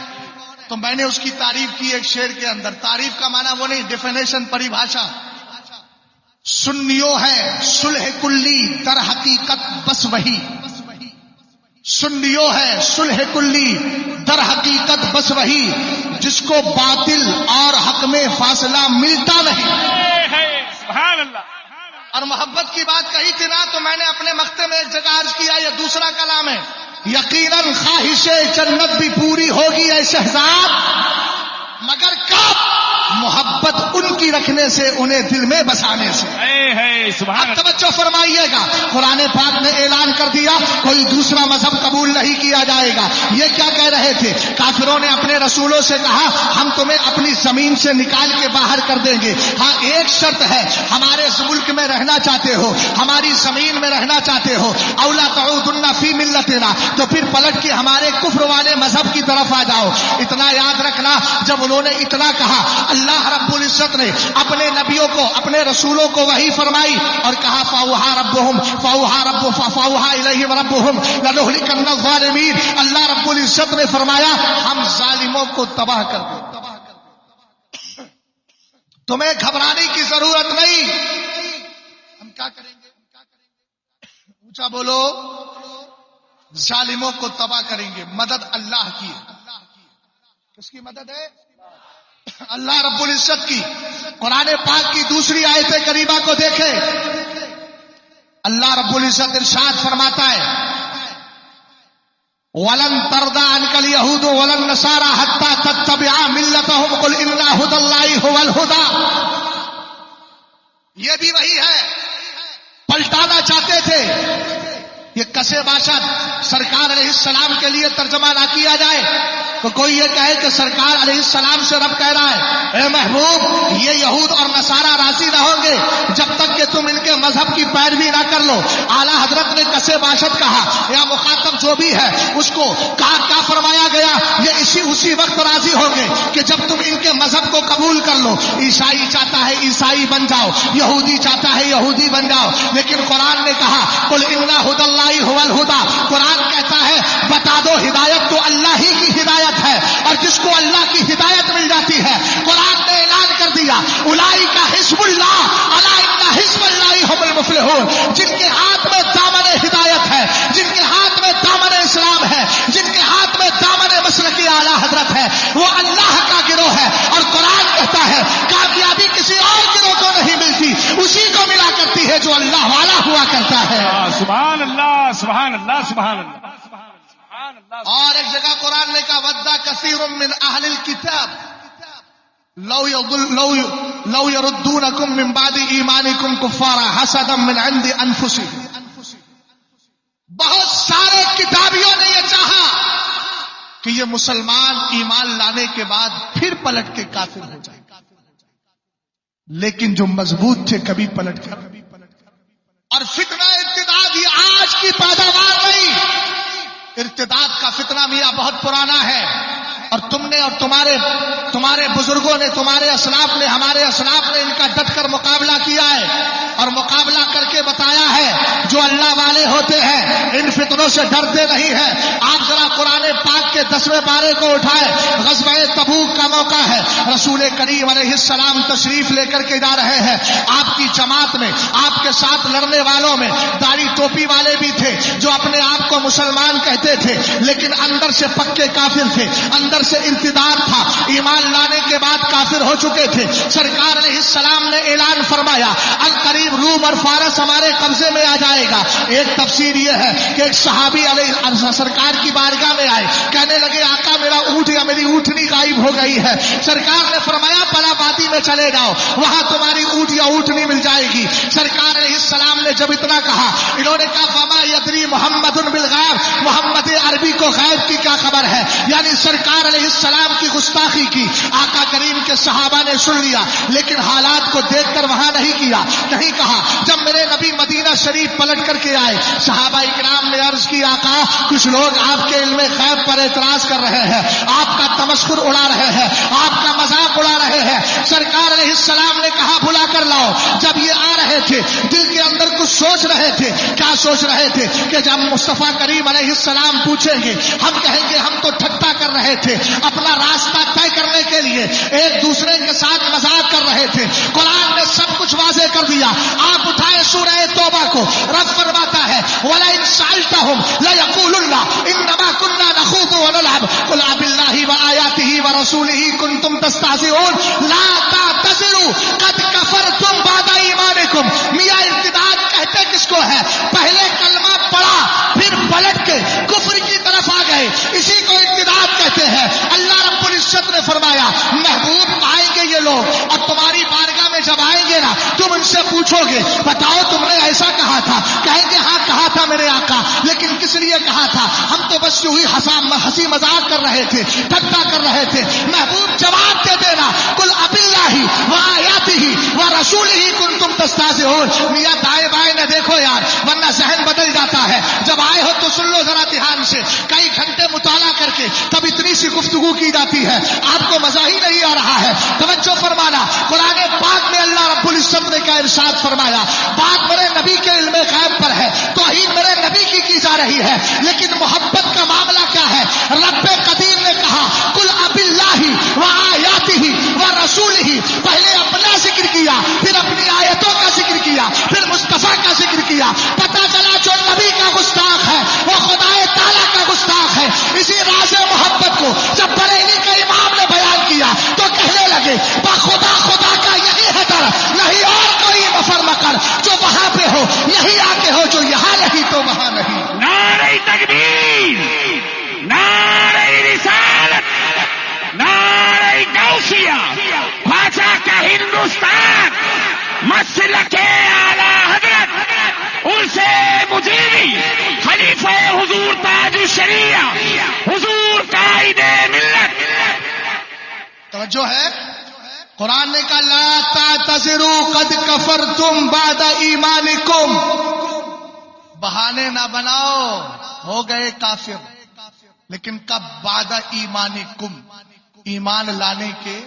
تو میں نے اس کی تعریف کی ایک شعر کے اندر. تعریف کا معنی وہ نہیں، ڈیفینیشن پریبھاشا. سنیوں ہے صلح کلی در حقیقت بس وہی. سنیوں ہے صلح کلی در حقیقت بس وہی، جس کو باطل اور حق میں فاصلہ ملتا نہیں. سبحان اللہ. اور محبت کی بات کہی تھی نا تو میں نے اپنے مقطع میں ایک جگہ عرض کیا یہ دوسرا کلام ہے. یقیناً خواہش جنت بھی پوری ہوگی اے شہزاد، مگر کب؟ محبت محبت ان کی رکھنے سے، انہیں دل میں بسانے سے۔ سبحان اب توجہ فرمائیے گا، قرآن پاک نے اعلان کر دیا کوئی دوسرا مذہب قبول نہیں کیا جائے گا۔ یہ کیا کہہ رہے تھے؟ کافروں نے اپنے رسولوں سے کہا ہم تمہیں اپنی زمین سے نکال کے باہر کر دیں گے، ہاں ایک شرط ہے، ہمارے اس ملک میں رہنا چاہتے ہو، ہماری زمین میں رہنا چاہتے ہو، اولا تعودن فی ملتنا، تو پھر پلٹ کے ہمارے کفر والے مذہب کی طرف آ جاؤ۔ اتنا یاد رکھنا، جب انہوں نے اتنا کہا، اللہ رب العزت نے اپنے نبیوں کو، اپنے رسولوں کو وحی فرمائی اور کہا فاوحا الیہم ربہم لنہلکن الظالمین، اللہ رب العزت نے فرمایا ہم ظالموں کو تباہ کر دیں۔ تمہیں گھبرانے کی ضرورت نہیں، ہم کیا کریں گے؟ اونچا بولو، ظالموں کو تباہ کریں گے۔ مدد اللہ کی ہے۔ کس کی مدد ہے؟ اللہ رب العزت کی۔ قرآن پاک کی دوسری آیت کریمہ کو دیکھیں، اللہ رب العزت ارشاد فرماتا ہے وَلَن تَرْضَىٰ عَنْكَ الْيَهُودُ وَلَا النَّصَارَىٰ حَتَّىٰ تَتَّبِعَ مِلَّتَهُمْ قُلْ إِنَّ هُدَى اللَّهِ هُوَ الْهُدَىٰ۔ یہ بھی وہی ہے، پلٹانا چاہتے تھے۔ یہ کسے باشد سرکار علیہ السلام کے لیے ترجمہ نہ کیا جائے تو کوئی یہ کہے کہ سرکار علیہ السلام سے رب کہہ رہا ہے اے محبوب یہ یہود اور نصارہ راضی نہ ہوں گے جب تک کہ تم ان کے مذہب کی پیروی نہ کر لو۔ اعلیٰ حضرت نے کسے باشد کہا یا مخاطب جو بھی ہے اس کو کیا فرمایا گیا؟ یہ اسی وقت راضی ہوں گے کہ جب تم ان کے مذہب کو قبول کر لو۔ عیسائی چاہتا ہے عیسائی بن جاؤ، یہودی چاہتا ہے یہودی بن جاؤ، لیکن قرآن نے کہا قل ان ھدی اللہ ھو الھدی۔ قرآن کہتا ہے بتا دو ہدایت تو اللہ ہی کی ہدایت ہے، اور جس کو اللہ کی ہدایت مل جاتی ہے قرآن نے اعلان کر دیا اولئک حزب اللہ الا ان حزب اللہ ھم المفلحون۔ جن کے ہاتھ میں دامن ہدایت ہے، جن کے ہاتھ میں دامن اسلام ہے، جن کے ہاتھ میں دامن مسلک اعلیٰ حضرت ہے، وہ اللہ کا گروہ ہے۔ اور قرآن کہتا ہے کامیابی کسی اور گروہ کو نہیں ملتی، اسی کو ملا کرتی ہے جو اللہ والا ہوا کرتا ہے۔ سبحان اللہ سبحان اللہ سبحان اللہ۔ اور ایک جگہ قرآن نے کہا ودّ کثیر من اہل الکتاب لو یردونکم من بعد ایمانکم کفارا حسدا من عند انفسہم۔ بہت سارے کتابیوں نے یہ چاہا کہ یہ مسلمان ایمان لانے کے بعد پھر پلٹ کے کافر ہو جائے، لیکن جو مضبوط تھے کبھی پلٹ کر۔ اور فتنہ ارتداد یہ آج کی پیداوار نہیں، ارتداد کا فتنہ میاں بہت پرانا ہے، اور تم نے اور تمہارے بزرگوں نے، تمہارے اسلاف نے، ہمارے اسلاف نے ان کا ڈٹ کر مقابلہ کیا ہے اور مقابلہ کر کے بتایا ہے جو اللہ والے ہوتے ہیں ان فتنوں سے ڈرتے نہیں ہیں۔ آپ ذرا قرآن پاک کے 10ویں پارے کو اٹھائے، غزوہ تبوک کا موقع ہے، رسول کریم علیہ السلام تشریف لے کر کے جا رہے ہیں، آپ کی جماعت میں، آپ کے ساتھ لڑنے والوں میں داڑھی ٹوپی والے بھی تھے جو اپنے آپ کو مسلمان کہتے تھے لیکن اندر سے پکے کافر تھے، اندر سے ارتداد تھا، ایمان لانے کے بعد کافر ہو چکے تھے۔ سرکار علیہ السلام نے اعلان فرمایا القریب روم اور فارس ہمارے قبضے میں آ جائے گا۔ ایک تفسیر یہ ہے کہ ایک صحابی علیہ سرکار کی بارگاہ میں آئے، کہنے لگے آقا میرا اونٹ یا میری اونٹنی غائب ہو گئی ہے۔ سرکار نے فرمایا پلا وادی میں چلے جاؤ، وہاں تمہاری اونٹ یا اونٹنی مل جائے گی۔ سرکار علیہ السلام نے جب اتنا کہا، انہوں نے کہا فما یدری محمد بالغیب، محمد عربی کو غیب کی کیا خبر ہے؟ یعنی سرکار علیہ السلام کی گستاخی کی آقا کریم کے صحابہ نے سن لیا، لیکن حالات کو دیکھ کر وہاں نہیں کیا، نہیں کہا۔ جب میرے نبی مدینہ شریف پلٹ کر کے آئے، صحابہ اکرام نے عرض کی آقا کچھ لوگ آپ کے علم غیب پر اعتراض کر رہے ہیں، آپ کا تمسخر اڑا رہے ہیں، آپ کا مذاق اڑا رہے ہیں۔ سرکار علیہ السلام نے کہا بلا کر لاؤ۔ جب یہ آ رہے تھے دل کے اندر کچھ سوچ رہے تھے، کیا سوچ رہے تھے کہ جب مصطفیٰ کریم علیہ السلام پوچھیں گے ہم کہیں گے ہم تو ٹھٹا کر رہے تھے، اپنا راستہ طے کرنے کے لیے ایک دوسرے کے ساتھ مذاق کر رہے تھے۔ قرآن نے سب کچھ واضح کر دیا۔ آپ اٹھائے سورہ توبہ کو، رب فرماتا ہے وَلَئِن سَأَلْتَهُمْ لَيَقُولُنَّ إِنَّمَا كُنَّا نَخُوضُ وَنَلْعَبُ قُلْ أَبِاللَّهِ وَآيَاتِهِ وَرَسُولِهِ كُنتُمْ تَسْتَهْزِئُونَ لَا تَعْتَذِرُوا قَدْ كَفَرْتُمْ بَعْدَ إِيمَانِكُمْ۔ میاں ارتداد کہتے کس کو ہے؟ پہلے کلمہ پڑھا پھر پلٹ کے کفر کی طرف آ گئے، اسی کو ارتداد کہتے ہیں۔ اللہ رب العزت نے فرمایا محبوب آئیں گے یہ لوگ اور تمہارے پوچھو گے بتاؤ تم نے ایسا کہا تھا، کہیں گے ہاں کہا تھا میرے آقا، لیکن کس لیے کہا تھا؟ ہم تو بس یوں ہی ہنسی مذاق کر رہے تھے، ٹھٹا کر رہے تھے۔ محبوب جواب دے دینا، قل اباللہ وآیاتہ ورسولہ کنتم تستہزئون۔ میاں دائیں بائیں نہ دیکھو یار، ورنہ ذہن بدل جاتا ہے۔ جب آئے ہو تو سن لو ذرا دھیان سے، کئی گھنٹے مطالعہ کر کے تب اتنی سی گفتگو کی جاتی ہے، آپ کو مزہ ہی نہیں آ رہا ہے۔ توجہ فرمانا، قرآن پاک میں اللہ رب العزت نے کیا ارشاد فرمایا؟ بات میرے نبی کے علم غیب پر ہے، توہین میرے نبی کی جا رہی ہے، لیکن محبت کا معاملہ کیا ہے؟ رب قدیر نے کہا قل اباللہ وآیاتہ ورسولہ، پہلے اپنا ذکر کیا، پھر اپنی آیتوں کا ذکر کیا، پھر مصطفیٰ کا ذکر کیا۔ پتہ چلا جو نبی کا گستاخ ہے وہ خدائے تعالیٰ کا گستاخ ہے۔ اسی راز محبت کو جب بریلی کے امام نے بیان کیا تو کہنے لگے خدا خدا کا یہی ہے در، نہیں اور کوئی مفر مکر، جو وہاں پہ ہو یہی آگے ہو، جو یہاں نہیں تو وہاں نہیں۔ نعرہ تکبیر، نعرہ رسالت، نعرہ غوثیہ، خواجہ کا ہندوستان، مسلک اعلی حضرت عرس مجیبی، خلیفہ حضور تاج الشریعہ، حضور قائد ملت۔ توجہ ہے، قرآن نے کہا لا تعتذروا قد کفرتم بعد ایمانکم، بہانے نہ بناؤ، ہو گئے کافر، لیکن کب؟ بعد ایمانکم، ایمان لانے کے۔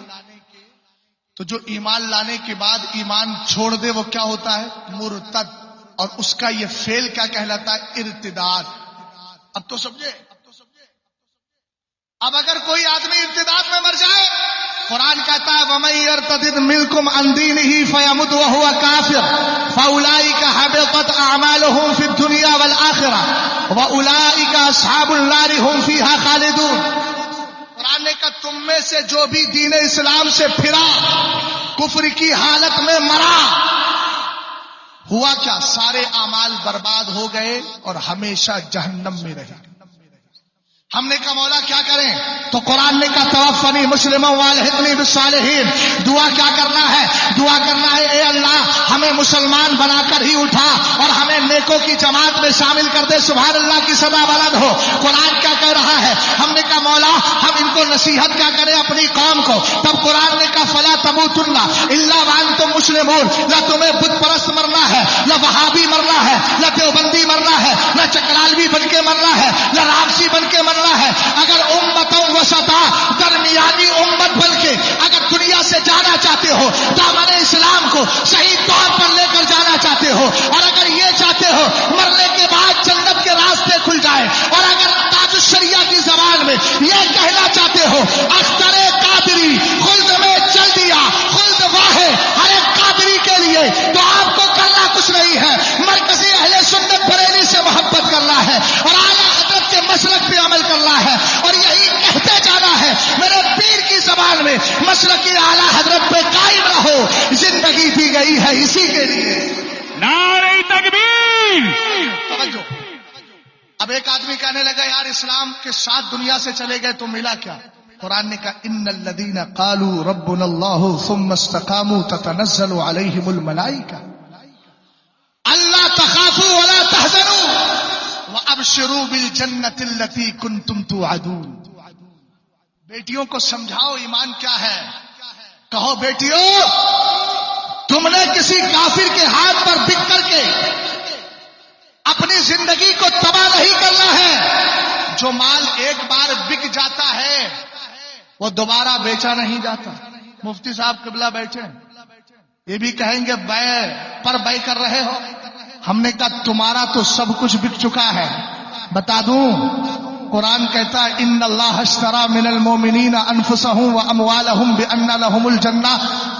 تو جو ایمان لانے کے بعد ایمان چھوڑ دے وہ کیا ہوتا ہے؟ مرتد، اور اس کا یہ فعل کیا کہلاتا ہے؟ ارتداد۔ اب تو سمجھے؟ اب اگر کوئی آدمی ارتداد میں مر جائے، قرآن کہتا ہے وَمَن يَرْتَدِدْ مِنكُمْ عَن دِينِهِ فَيَمُتْ وَهُوَ كَافِرٌ فَأُولَٰئِكَ حَبِطَتْ أَعْمَالُهُمْ فِي الدُّنْيَا وَالْآخِرَةِ وَأُولَٰئِكَ أَصْحَابُ النَّارِ هُمْ فِيهَا خَالِدُونَ۔ قرآن نے کہا تم میں سے جو بھی دین اسلام سے پھرا، کفر کی حالت میں مرا، ہوا کیا؟ سارے اعمال برباد ہو گئے اور ہمیشہ جہنم میں رہے۔ ہم نے کہا مولا کیا کریں؟ تو قرآن نے کہا توفنی مسلما والحقنی بالصالحین۔ دعا کیا کرنا ہے؟ دعا کرنا ہے اے اللہ ہمیں مسلمان بنا کر ہی اٹھا اور ہمیں نیکوں کی جماعت میں شامل کر دے۔ سبحان اللہ کی صدا بلند ہو۔ قرآن کیا کہہ رہا ہے؟ ہم نے کہا مولا ہم ان کو نصیحت کیا کریں اپنی قوم کو؟ تب قرآن نے کہا فلا تموتن الا وانتم مسلمون، نہ تمہیں بت پرست مرنا ہے، نہ وہابی مرنا ہے، نہ دیوبندی مرنا ہے، نہ چکرالوی بن کے مرنا ہے، نہ رابسی بن کے مرنا ہے۔ اگر امتوں وسطا، درمیانی امت بن کے اگر دنیا سے جانا چاہتے ہو، دامن اسلام کو صحیح طور پر لے کر جانا چاہتے ہو، اور اگر یہ چاہتے ہو مرنے کے بعد جنت کے راستے کھل جائے، اور اگر تاج الشریعہ کی زبان میں یہ کہنا چاہتے ہو اختر قادری خلد میں چل دیا، خلد واہ ہر ایک قادری کے لیے، تو آپ کو کرنا کچھ نہیں ہے، مرکزی اہل سنت بریلی سے محبت کرنا ہے اور اعلیٰ حضرت کے مسلک پہ عمل کرنا ہے، اور یہی کہتے جانا ہے میرے پیر کی زبان میں مسلکی اعلیٰ حضرت پہ قائم رہو، زندگی دی گئی ہے اسی کے لیے۔ نعرہ تکبیر۔ توجہ۔ اب ایک آدمی کہنے لگا یار اسلام کے ساتھ دنیا سے چلے گئے تو ملا کیا؟ قرآن نے کہا ان الذین قالوا ربنا اللہ ثم استقاموا تتنزل علیہم الملائکہ الا تخافوا ولا تحزنوا وابشروا بالجنۃ التي کنتم توعدون۔ بیٹیوں کو سمجھاؤ ایمان کیا ہے، کہو بیٹیوں تم نے کسی کافر کے ہاتھ پر بک کر کے اپنی زندگی کو تباہ نہیں کرنا ہے۔ جو مال ایک بار بک جاتا ہے وہ دوبارہ بیچا نہیں جاتا۔ مفتی صاحب قبلہ بیٹھے یہ بھی کہیں گے بے پر بے کر رہے ہو، ہم نے کہا تمہارا تو سب کچھ بک چکا ہے۔ بتا دوں قرآن کہتا ہے ان اللہ اشترى من المؤمنین انفسهم واموالهم بان لهم الجنہ،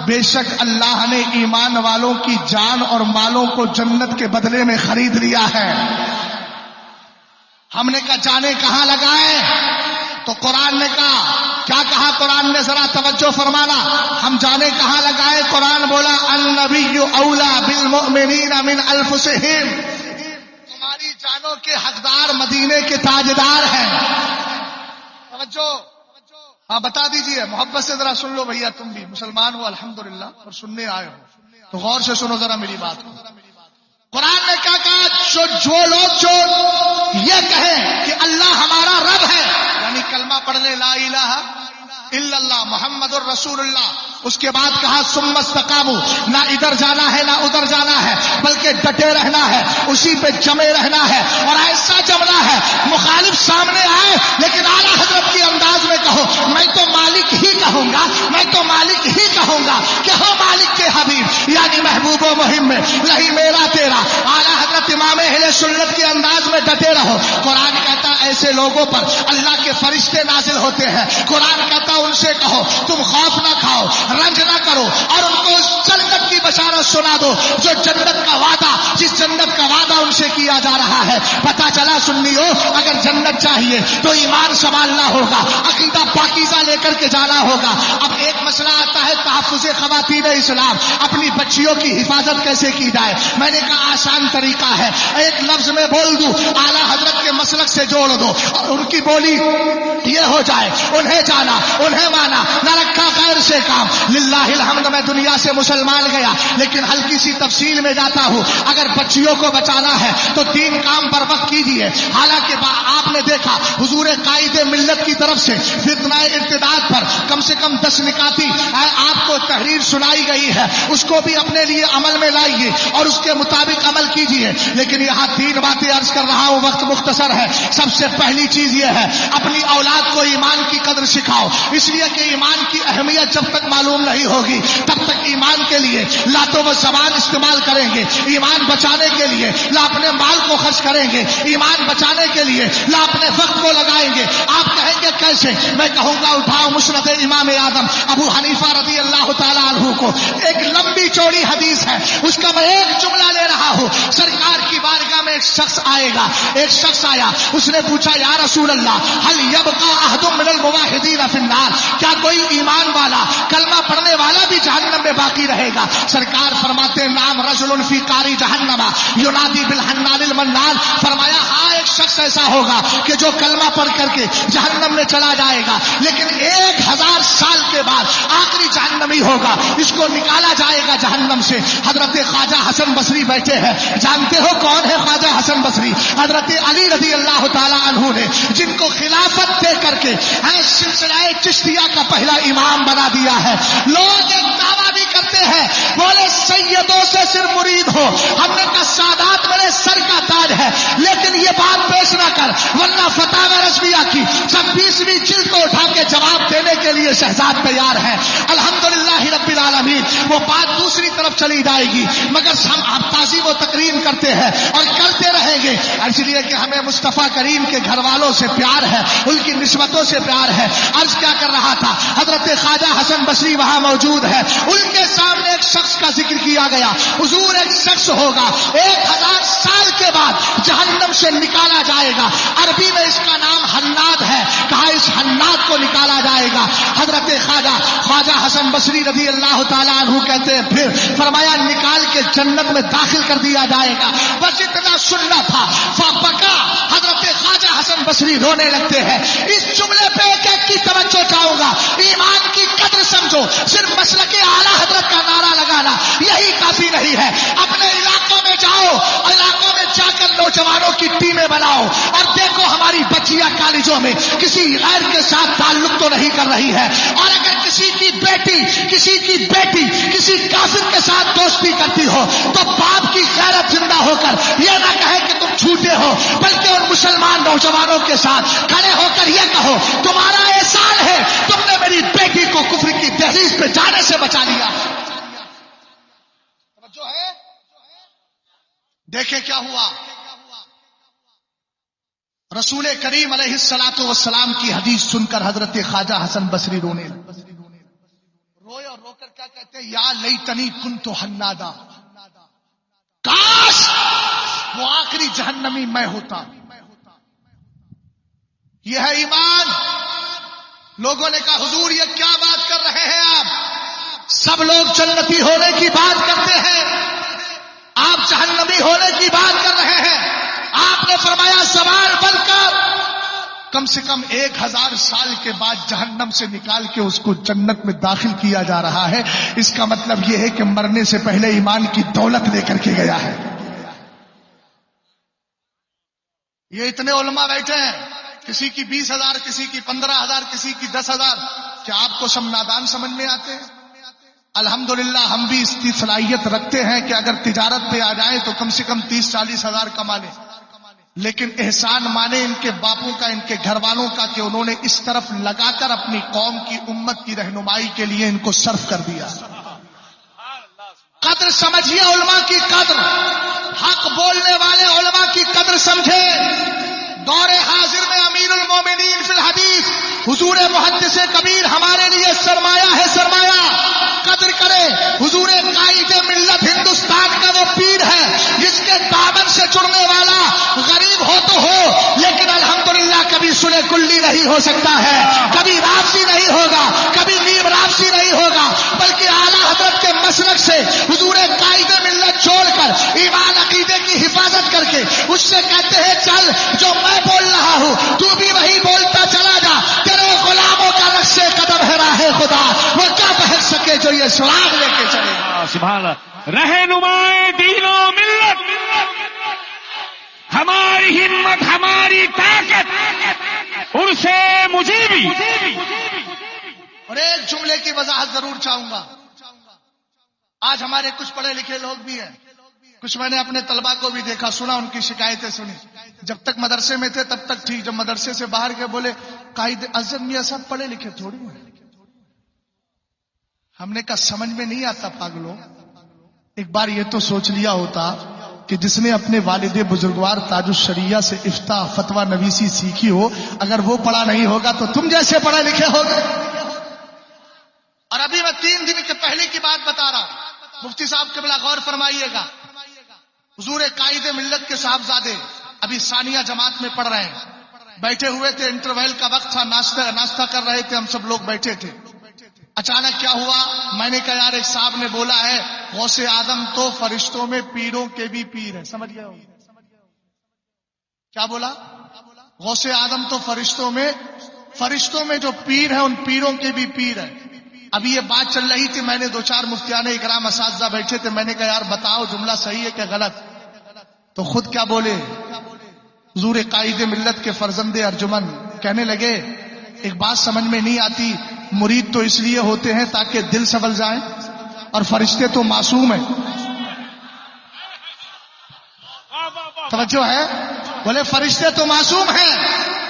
بے شک اللہ نے ایمان والوں کی جان اور مالوں کو جنت کے بدلے میں خرید لیا ہے۔ ہم نے کہا جانے کہاں لگائیں؟ تو قرآن نے کہا کیا کہا؟ قرآن نے ذرا توجہ فرمانا، ہم جانے کہاں لگائے؟ قرآن بولا النبی اولا بالمؤمنین من انفسہم، تمہاری جانوں کے حقدار مدینے کے تاجدار ہیں۔ توجہ، ہاں بتا دیجئے، محبت سے ذرا سن لو بھیا، تم بھی مسلمان ہو الحمدللہ اور سننے آئے ہو۔ تو غور سے سنو ذرا میری بات کو. قرآن نے کیا کہا؟ جو لوگ جو یہ کہیں کہ اللہ ہمارا رب ہے، یعنی کلمہ پڑھ لے لا الہ الا اللہ محمد الرسول اللہ، اس کے بعد کہا ثم استقاموا، نہ ادھر جانا ہے نہ ادھر جانا ہے، بلکہ ڈٹے رہنا ہے، اسی پہ جمے رہنا ہے اور ایسا جمنا ہے مخالف سامنے آئے لیکن اعلیٰ حضرت کے انداز میں کہو میں تو مالک ہی کہوں گا، میں تو مالک ہی کہوں گا کہ ہو مالک کے حبیب، یعنی محبوب و مہم میں نہیں میرا تیرا. اعلیٰ حضرت امام اہل سنت کے انداز میں ڈٹے رہو. قرآن کہتا ایسے لوگوں پر اللہ کے فرشتے نازل ہوتے ہیں. قرآن کہتا ان سے کہو تم خوف نہ کھاؤ، رنج نہ کرو، اور ان کو اس جنت کی بشارت سنا دو جو جنت کا وعدہ، جس جنت کا وعدہ ان سے کیا جا رہا ہے. پتہ چلا سنیو، اگر جنت چاہیے تو ایمان سنبھالنا ہوگا، عقیدہ پاکیزہ لے کر کے جانا ہوگا. اب ایک مسئلہ آتا ہے تحفظ خواتین اسلام، اپنی بچیوں کی حفاظت کیسے کی جائے. میں نے کہا آسان طریقہ ہے، ایک لفظ میں بول دوں، اعلیٰ حضرت کے مسلک سے جوڑ دو اور ان کی بولی یہ ہو جائے، انہیں جانا انہیں مانا، نہ رکھا غیر سے کام. للہ الحمد میں دنیا سے مسلمان گیا، لیکن ہلکی سی تفصیل میں جاتا ہوں. اگر بچیوں کو بچانا ہے تو 3 کام پر وقت کیجیے. حالانکہ آپ نے دیکھا حضور قائد ملت کی طرف سے فتنہ ارتداد پر کم سے کم 10 نکاتی آپ کو تحریر سنائی گئی ہے، اس کو بھی اپنے لیے عمل میں لائیے اور اس کے مطابق عمل کیجیے. لیکن یہاں 3 باتیں عرض کر رہا ہوں، وقت مختصر ہے. سب سے پہلی چیز یہ ہے اپنی اولاد کو ایمان کی قدر سکھاؤ، اس لیے کہ ایمان کی اہمیت جب تک معلوم نہیں ہوگی تب تک ایمان کے لیے لاتوں و زبان استعمال کریں گے، ایمان بچانے کے لیے لا اپنے مال کو خرچ کریں گے، ایمان بچانے کے لیے لا اپنے وقت کو لگائیں گے. آپ کہیں گے کیسے؟ میں کہوں گا اٹھاؤ مسند امام اعظم ابو حنیفہ رضی اللہ تعالی عنہ کو، ایک لمبی چوڑی حدیث ہے، اس کا میں ایک جملہ لے رہا ہوں. سرکار کی بارگاہ میں ایک شخص آئے گا، ایک شخص آیا، اس نے پوچھا یا رسول اللہ هل يبقى احد من الموحدین فی النار، کیا کوئی ایمان والا کلمہ پڑھنے والا بھی جہنم میں باقی رہے گا؟ سرکار فرماتے نام رجل فی قاری جہنم ینادی بالحنان المنان، فرمایا ہاں ایک شخص ایسا ہوگا کہ جو کلمہ پڑھ کر کے جہنم میں چلا جائے گا، لیکن 1000 سال کے بعد آخری جہنمی ہوگا، اس کو نکالا جائے گا جہنم سے. حضرت خواجہ حسن بصری بیٹھے ہیں، جانتے ہو کون ہے خواجہ حسن بصری؟ حضرت علی رضی اللہ تعالی عنہ نے جن کو خلافت دے کر کے سلسلہ چشتیہ کا پہلا امام بنا دیا ہے. لوگ ایک دعویٰ بھی کرتے ہیں، بولے سیدوں سے صرف مرید ہو، ہم نے کہا سادات میرے سر کا تاج ہے، لیکن یہ بات پیش نہ کر ورنہ فتاوی رضویہ کی 26ویں جلد کو اٹھا کے جواب دینے کے لیے شہزاد تیار ہے. الحمدللہ رب العالمین. وہ بات دوسری طرف چلی جائے گی، مگر ہم تعظیم و تکریم کرتے ہیں اور کرتے رہیں گے، اس لیے کہ ہمیں مصطفیٰ کریم کے گھر والوں سے پیار ہے، ان کی نسبتوں سے پیار ہے. عرض کیا کر رہا تھا، حضرت خواجہ حسن بصری وہاں موجود ہے، ان کے سامنے ایک شخص کا ذکر کیا گیا. حضور ایک شخص ہوگا 1000 سال کے بعد جہنم سے نکالا جائے گا، عربی میں اس کا نام حناد ہے، کہا اس حناد کو نکالا جائے گا. حضرت خواجہ حسن بصری رضی اللہ تعالیٰ عنہ کہتے ہیں پھر فرمایا نکال کے جنت میں داخل کر دیا جائے گا. بس اتنا سننا تھا. فبکا، حضرت خواجہ حسن بصری رونے لگتے ہیں. اس جملے پہ ایک ایک کی توجہ چاہوں گا، ایمان کی قدر سمجھو. صرف مسلک اعلیٰ حضرت کا نعرہ لگانا یہی کافی نہیں ہے. اپنے علاقوں میں جاؤ، علاقوں میں جا کر نوجوانوں کی ٹیمیں بناؤ اور دیکھو ہماری بچیاں کالجوں میں کسی غیر کے ساتھ تعلق تو نہیں کر رہی ہے، اور اگر کسی کی بیٹی کسی کافر کے ساتھ دوستی کرتی ہو تو باپ کی غیرت زندہ ہو کر یہ نہ کہے کہ تم جھوٹے ہو، بلکہ ان مسلمان نوجوانوں کے ساتھ کھڑے ہو کر یہ کہو تمہارا احسان ہے، تم نے میری بیٹی کو کفر کی دہلیز پہ جانے سے بچا لیا. جو ہے دیکھیں کیا ہوا. رسول کریم علیہ الصلوۃ والسلام کی حدیث سن کر حضرت خواجہ حسن بصری روئے اور رو کر کیا کہتے ہیں، یا لیتنی کنت حنادا، کاش وہ آخری جہنمی میں ہوتا. یہ ہے ایمان. لوگوں نے کہا حضور یہ کیا بات کر رہے ہیں آپ؟ سب لوگ جنتی ہونے کی بات کرتے ہیں، آپ جہنمی ہونے کی بات کر رہے ہیں. آپ نے فرمایا سوال بن کر کم سے کم 1000 سال کے بعد جہنم سے نکال کے اس کو جنت میں داخل کیا جا رہا ہے. اس کا مطلب یہ ہے کہ مرنے سے پہلے ایمان کی دولت لے کر کے گیا ہے. یہ اتنے علماء بیٹھے ہیں، کسی کی 20,000، کسی کی 15,000، کسی کی 10,000. کیا آپ کو سب نادان سمجھ میں آتے ہیں؟ الحمدللہ ہم بھی اس کی صلاحیت رکھتے ہیں کہ اگر تجارت پہ آ جائیں تو کم سے کم 30-40 ہزار کما لیں. لیکن احسان مانے ان کے باپوں کا، ان کے گھر والوں کا کہ انہوں نے اس طرف لگا کر اپنی قوم کی، امت کی رہنمائی کے لیے ان کو صرف کر دیا. قدر سمجھیے علماء کی قدر، حق بولنے والے علماء کی قدر سمجھے. دور حاضر میں امیر المومنین فی الحدیث حضور محدث کبیر ہمارے لیے سرمایہ ہے، سرمایہ. قدر کرے. حضور قائد ملت ہندوستان کا وہ پیر ہے جس کے دامن سے جڑنے والا غریب ہو تو ہو، لیکن الحمدللہ کبھی سلے کلی نہیں ہو سکتا ہے، کبھی رابسی نہیں ہوگا، کبھی نیم رابسی نہیں ہوگا، بلکہ اعلیٰ حضرت کے مسلک سے حضور قائد ملت چھوڑ کر ایمان عقیدے کی حفاظت کر کے اس سے کہتے ہیں چل جو میں بول رہا ہوں تو بھی وہی بولتا چلا جا، تیرے غلاموں کا نقش قدم ہے راہ خدا، وہ کیا بہک سکے جو یہ سراغ لے کے چلے. سبحان اللہ. رہنمائے دین و ملت، ہماری ہمت، ہماری طاقت ان سے مجیبی. اور ایک جملے کی وضاحت ضرور چاہوں گا. آج ہمارے کچھ پڑھے لکھے لوگ بھی ہیں، کچھ میں نے اپنے طلبہ کو بھی دیکھا، سنا، ان کی شکایتیں سنی. جب تک مدرسے میں تھے تب تک ٹھیک، جب مدرسے سے باہر گئے بولے قائد اعظم میاں صاحب پڑھے لکھے تھوڑی ہیں. ہم نے کہا سمجھ میں نہیں آتا پاگلوں. ایک بار یہ تو سوچ لیا ہوتا کہ جس نے اپنے والد بزرگوار تاج الشریعہ سے افتاء فتویٰ نویسی سیکھی ہو، اگر وہ پڑھا نہیں ہوگا تو تم جیسے پڑھے لکھے ہوگے. اور ابھی میں 3 دن کے پہلے کی بات بتا رہا ہوں، مفتی صاحب قبلہ غور فرمائیے گا. حضور قائد ملت کے صاحبزادے ابھی ثانیہ جماعت میں پڑھ رہے ہیں، بیٹھے ہوئے تھے، انٹرویل کا وقت تھا، ناشتہ کر رہے تھے، ہم سب لوگ بیٹھے تھے. اچانک کیا ہوا، میں نے کہا یار ایک صاحب نے بولا ہے غوث آدم تو فرشتوں میں پیروں کے بھی پیر ہے. سمجھ گئے ہو کیا بولا؟ غوث آدم تو فرشتوں میں جو پیر ہیں ان پیروں کے بھی پیر ہیں. ابھی یہ بات چل رہی تھی، میں نے 2-4 مفتیان اکرام اساتذہ بیٹھے تھے، میں نے کہا یار بتاؤ جملہ صحیح ہے کہ غلط؟ تو خود کیا بولے، حضور قائد ملت کے فرزند ارجمن کہنے لگے ایک بات سمجھ میں نہیں آتی، مرید تو اس لیے ہوتے ہیں تاکہ دل سنبھل جائیں، اور فرشتے تو معصوم ہیں. توجہ ہے؟ بولے فرشتے تو معصوم ہیں،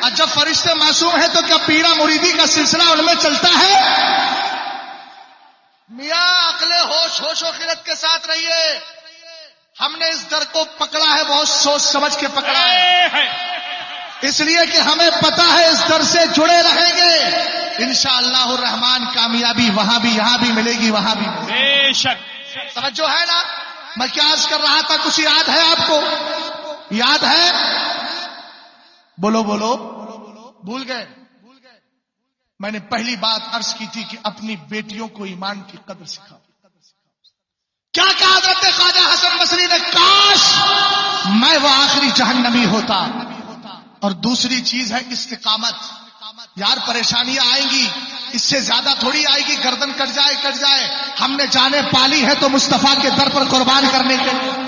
اور جب فرشتے معصوم ہیں تو کیا پیرا مریدی کا سلسلہ ان میں چلتا ہے؟ میاں عقل ہوش و خرد کے ساتھ رہیے. ہم نے اس در کو پکڑا ہے، بہت سوچ سمجھ کے پکڑا ہے، اس لیے کہ ہمیں پتا ہے اس در سے جڑے رہیں گے انشاءاللہ الرحمن. کامیابی وہاں بھی، یہاں بھی ملے گی، وہاں بھی ملے گی. بے شک. توجہ ہے نا؟ میں کیا عرض کر رہا تھا، کچھ یاد ہے آپ کو؟ یاد ہے؟ بولو بولو. بھول گئے؟ میں نے پہلی بات عرض کی تھی کہ اپنی بیٹیوں کو ایمان کی قدر سکھاؤ. کیا کہا حضرت خواجہ حسن بصری نے، کاش میں وہ آخری جہنمی ہوتا. اور دوسری چیز ہے استقامت. یار پریشانیاں آئیں گی، اس سے زیادہ تھوڑی آئے گی، گردن کٹ جائے. ہم نے جانیں پالی ہے تو مصطفیٰ کے در پر قربان کرنے کے لیے.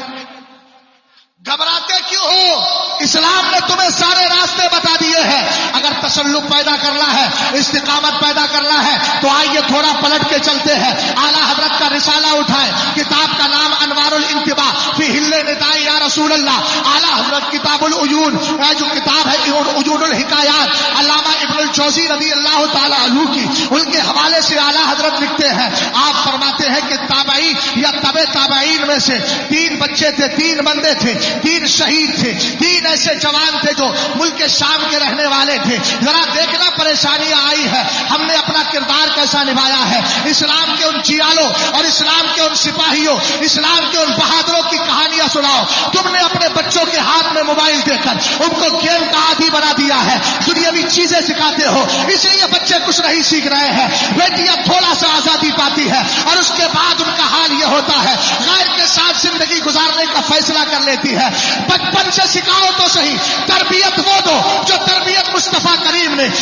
گھبراتے کیوں ہو؟ اسلام نے تمہیں سارے راستے بتا دیے ہیں. اگر تسلط پیدا کرنا ہے، استقامت پیدا کرنا ہے تو آئیے تھوڑا پلٹ کے چلتے ہیں. اعلیٰ حضرت کا رسالہ اٹھائے، کتاب کا نام انوار الانتباہ فی حل نداء یا رسول اللہ. اعلیٰ حضرت کتاب العیون، جو کتاب ہے عیون الحکایات، علامہ ابن الجوزی رضی اللہ تعالی عنہ کی، ان کے حوالے سے اعلیٰ حضرت لکھتے ہیں، آپ فرماتے ہیں کہ تابعین یا تبع تابعین میں سے 3 بچے تھے، 3 بندے تھے، 3 شہید تھے، 3 ایسے جوان تھے جو ملک شام کے رہنے والے تھے. ذرا دیکھنا پریشانیاں آئی ہے، ہم نے اپنا کردار کیسا نبھایا ہے. اسلام کے ان چیالوں اور اسلام کے ان سپاہیوں، اسلام کے ان بہادروں کی کہانیاں سناؤ. تم نے اپنے بچوں کے ہاتھ میں موبائل دے کر ان کو گیم کا عادی بنا دیا ہے، دنیاوی چیزیں سکھاتے ہو، اس لیے بچے کچھ نہیں سیکھ رہے ہیں. بیٹیاں تھوڑا سا آزادی پاتی ہے اور اس کے بعد ان کا حال یہ ہوتا ہے غیر کے ساتھ زندگی گزارنے کا فیصلہ کر لیتی ہے. بچپن سے سکھاؤ تو صحیح، تربیت وہ دو جو تربیت مصطفیٰ کا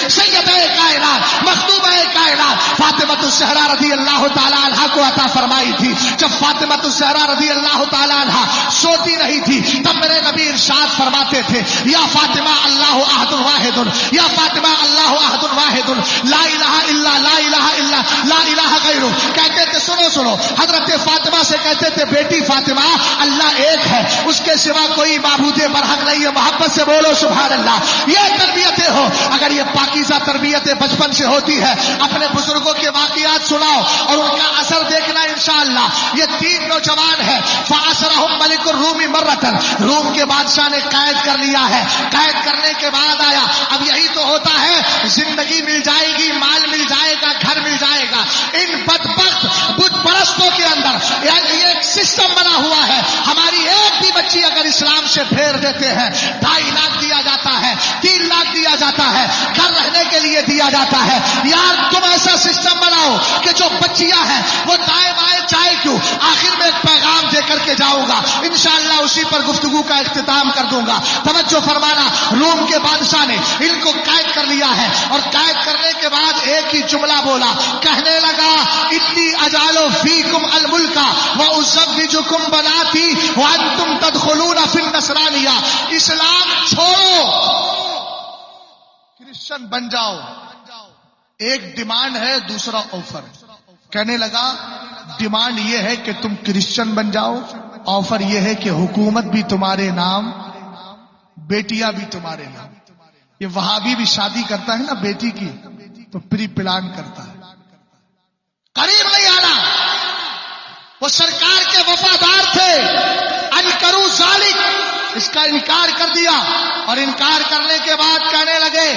سیدہ کائنات مخدومہ کائنات فاطمہ الزہرا رضی اللہ تعالی عنہا کو عطا فرمائی تھی. جب فاطمہ الزہرا رضی اللہ تعالی عنہا سوتی رہی تھی تب میرے نبی ارشاد فرماتے تھے یا فاطمہ اللہ احد واحد، یا فاطمہ اللہ احد واحد لا الہ الا لا الہ الا لا الہ غیرہ. کہتے تھے سنو حضرت فاطمہ سے کہتے تھے بیٹی فاطمہ اللہ ایک ہے، اس کے سوا کوئی معبود برحق نہیں ہے. محبت سے بولو سبحان اللہ. یہ تربیتیں ہو، اگر یہ پاکیزہ تربیتیں بچپن سے ہوتی ہے اپنے بزرگوں کے واقعات سناؤ اور ان کا اثر دیکھنا انشاءاللہ. یہ 3 نوجوان ہے فاسرہم ملک الروم مرتن، روم کے بادشاہ نے قید کر لیا ہے. قید کرنے کے بعد آیا. اب یہی تو ہوتا ہے، زندگی مل جائے گی، مال مل جائے گا، گھر مل جائے گا. ان بدبخت بت پرستوں کے اندر یہ ایک سسٹم بنا ہوا ہے. ہماری ایک بھی بچی اگر اسلام سے پھیر دیتے ہیں 2.5 لاکھ دیا جاتا ہے، 3 لاکھ دیا جاتا ہے، گھر رہنے کے لیے دیا جاتا ہے. یار تم ایسا سسٹم بناؤ کہ جو بچیاں ہیں وہ دائیں بائیں چاہے کیوں. آخر میں ایک پیغام دے کر کے جاؤں گا انشاءاللہ، اسی پر گفتگو کا اختتام کر دوں گا. توجہ فرمانا. روم کے بادشاہ نے ان کو قید کر لیا ہے اور قید کرنے کے بعد ایک ہی جملہ بولا، کہنے لگا اتنی اجالو فیکم الملک وازوجکم بناتی وانتم تدخلون فی النصرانیہ. اسلام چھوڑو، کرسچن بن جاؤ. ایک ڈیمانڈ ہے، دوسرا آفر. کہنے لگا ڈیمانڈ یہ ہے کہ تم کرسچن بن جاؤ، آفر یہ ہے کہ حکومت بھی تمہارے نام، بیٹیاں بھی تمہارے نام. یہ وہابی بھی شادی کرتا ہے نا بیٹی کی تو پری پلان کرتا ہے، قریب نہیں آنا. وہ سرکار کے وفادار تھے. انکروا ذالک، اس کا انکار کر دیا اور انکار کرنے کے بعد کہنے لگے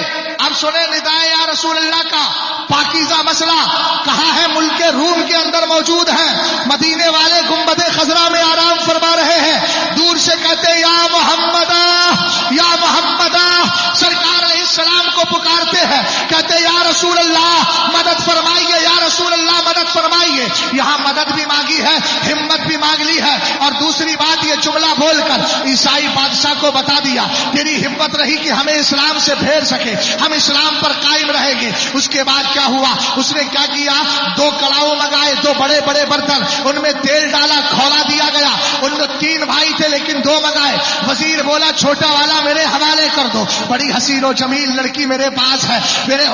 اب سنیں ندائے یا رسول اللہ کا پاکیزہ مسئلہ. کہاں ہے؟ ملک روم کے اندر موجود ہے. مدینے والے گنبد خضرا میں آرام فرما رہے ہیں. دور سے کہتے یا محمد یا محمد. سرکار علیہ السلام کو پکارتے ہیں، کہتے یا رسول اللہ مدد فرمائیے، یا رسول اللہ مدد فرمائیے. یہاں مدد بھی مانگی ہے، ہمت بھی مانگ لی ہے، اور دوسری بات یہ جملہ بول کر عیسائی بادشاہ کو بتا دیا تیری ہمت رہی کہ ہمیں اسلام سے پھیر سکے، ہم اسلام پر قائم رہیں گے. اس کے بعد کیا ہوا؟ اس نے کیا کیا؟ 2 کڑاؤں منگائے، 2 بڑے بڑے برتن، ان میں تیل ڈالا، کھولا دیا گیا. ان میں 3 بھائی تھے لیکن 2 منگائے. وزیر بولا چھوٹا والا میرے حوالے کر دو، بڑی حسین و جمیل لڑکی میرے پاس ہے،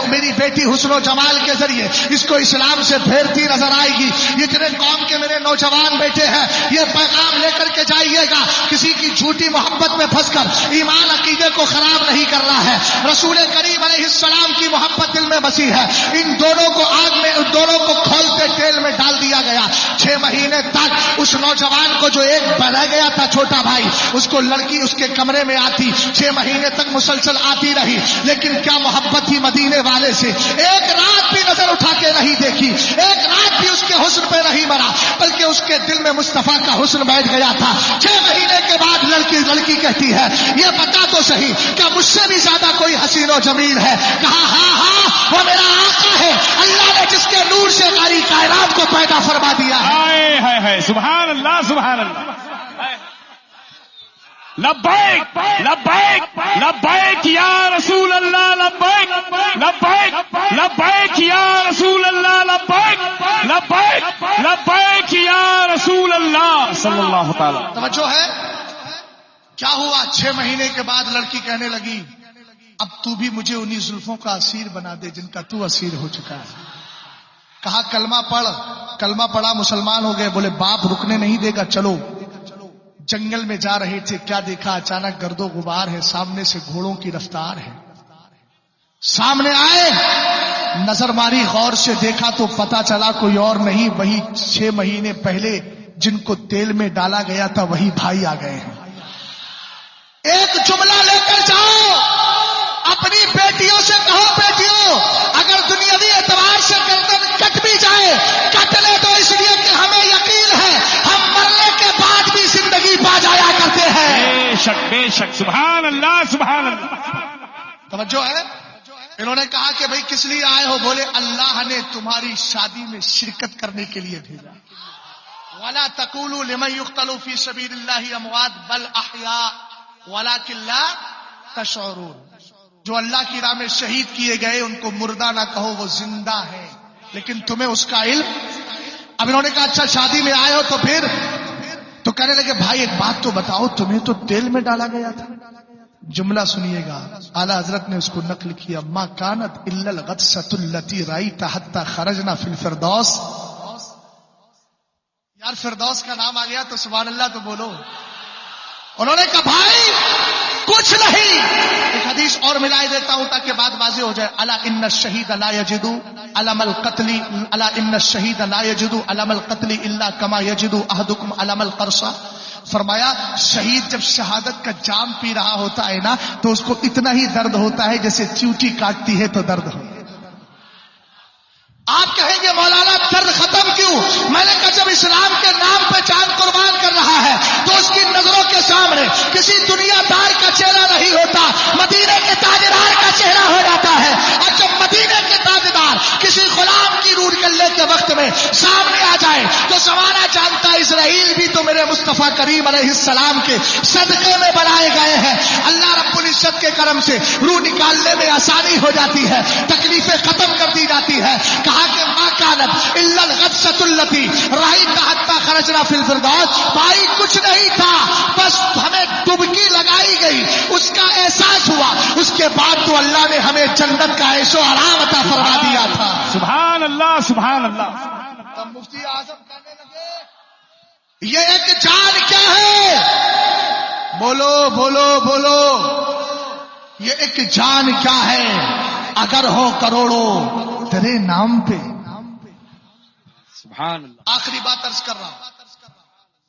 میری بیٹی حسن و جمال کے ذریعے اس کو اسلام سے پھیرتی نظر آئے گی. اتنے قوم کے میرے نوجوان بیٹے ہیں، یہ پیغام لے کر کے جائیے گا. کسی کی جھوٹی محبت میں پھنس کر ایمان عقیدے کو خراب نہیں کرنا ہے. رسول کریم علیہ السلام کی محبت دل میں بسی ہے. ان دونوں کو آگ میں، ان دونوں کو کھولتے تیل میں ڈال دیا گیا. 6 مہینے تک اس نوجوان کو جو ایک رہ گیا تھا چھوٹا بھائی، اس کو لڑکی اس کے کمرے میں آتی، 6 مہینے تک مسلسل آتی رہی. لیکن کیا محبت تھی مدینے والے سے. ایک رات بھی نظر اٹھا کے نہیں دیکھی، ایک رات بھی اس کے حسن پہ نہیں مرا، بلکہ اس کے دل میں مصطفیٰ کا حسن بیٹھ گیا تھا. 6 مہینے کے بعد لڑکی کہتی ہے یہ بتا تو صحیح کیا مجھ سے بھی زیادہ کوئی حسین و جمیل ہے؟ کہا ہاں وہ میرا آقا ہے، اللہ نے جس کے نور سے ساری کائنات کو پیدا فرما دیا ہے. سبحان اللہ سبحان اللہ. لبیک لبیک لبیک یا رسول اللہ، لبیک لبیک لبیک یا رسول اللہ، لبیک لبیک لبیک یا رسول اللہ صلی اللہ تعالی. توجہ ہے کیا ہوا؟ 6 مہینے کے بعد لڑکی کہنے لگی اب تو بھی مجھے انہی زلفوں کا اسیر بنا دے جن کا تو اسیر ہو چکا ہے. کہا کلمہ پڑھ. کلمہ پڑھا، مسلمان ہو گئے. بولے باپ رکنے نہیں دے گا، چلو. جنگل میں جا رہے تھے، کیا دیکھا؟ اچانک گرد و غبار ہے، سامنے سے گھوڑوں کی رفتار ہے. سامنے آئے، نظر ماری، غور سے دیکھا تو پتا چلا کوئی اور نہیں، وہی 6 مہینے پہلے جن کو تیل میں ڈالا گیا تھا وہی بھائی آ گئے ہیں. ایک جملہ لے کر جاؤ، اپنی بیٹیوں سے کہو بیٹیوں اگر دنیاوی اعتبار سے گردن کٹ بھی جائے کٹ لے تو اس لیے کہ ہمیں یقین ہے ہم مرنے کے بعد بھی زندگی پا جایا کرتے ہیں. بے شک بے شک. سبحان اللہ سبحان اللہ. توجہ ہے. انہوں نے کہا کہ بھئی کس لیے آئے ہو؟ بولے اللہ نے تمہاری شادی میں شرکت کرنے کے لیے بھیجا. وَلَا تَقُولُوا لِمَنْ يُقْتَلُ فِي سَبِيلِ اللَّهِ أَمْوَاتٌ بَلْ أَحْيَاءٌ وَلَكِنْ لَا تَشْعُرُونَ. جو اللہ کی راہ میں شہید کیے گئے ان کو مردہ نہ کہو، وہ زندہ ہے، لیکن تمہیں اس کا علم۔ اب انہوں نے کہا اچھا شادی میں آئے ہو تو پھر؟ تو کہنے لگے بھائی ایک بات تو بتاؤ، تمہیں تو تیل میں ڈالا گیا تھا۔ جملہ سنیے گا، اعلیٰ حضرت نے اس کو نقل کیا، ما کانت الا الغدسۃ التي رأيت حتى خرجنا في الفردوس۔ یار فردوس کا نام آ گیا تو سبحان اللہ تو بولو۔ انہوں نے کہا بھائی کچھ نہیں، ایک حدیث اور ملائے دیتا ہوں تاکہ بات واضح ہو جائے۔ الا ان الشہید لا یجد علم القتل، الا ان الشہید لا یجد علم القتل الا كما یجد احدکم علم القرص۔ فرمایا شہید جب شہادت کا جام پی رہا ہوتا ہے نا تو اس کو اتنا ہی درد ہوتا ہے جیسے چیوٹی کاٹتی ہے تو درد ہو۔ آپ کہیں گے مولانا درد ختم کیوں؟ میں نے کہا جب اسلام کے نام پہ جان قربان کر رہا ہے تو اس کی نظروں کے سامنے کسی دنیا دار کا چہرہ نہیں ہوتا، مدینے کے تاجدار کا چہرہ ہو جاتا ہے۔ اور جب مدینے کے تاجدار کسی غلام کی روح گلے کے وقت میں سامنے آ جائے تو زمانہ جانتا ہے اسرائیل بھی تو میرے مصطفیٰ کریم علیہ السلام کے صدقے میں بنائے گئے ہیں۔ اللہ رب العزت کے کرم سے روح نکالنے میں آسانی ہو جاتی ہے، تکلیفیں ختم کر دی جاتی ہے۔ کہا کہ ما کانت الا الغدسۃ التي رأيت حتى خرجنا في الفردوس، بھائی کچھ نہیں تھا، بس ہمیں ڈبکی لگائی گئی، اس کا احساس ہوا، اس کے بعد تو اللہ نے ہمیں جنت کا عیش و آرام عطا فرما دیا تھا۔ سبحان اللہ سبحان اللہ۔ تب مفتی اعظم کہنے لگے یہ ایک جان کیا ہے؟ بولو بولو بولو، یہ ایک جان کیا ہے؟ اگر ہو کروڑوں تیرے نام پہ۔ سبحان اللہ۔ آخری بات عرض کر رہا ہوں،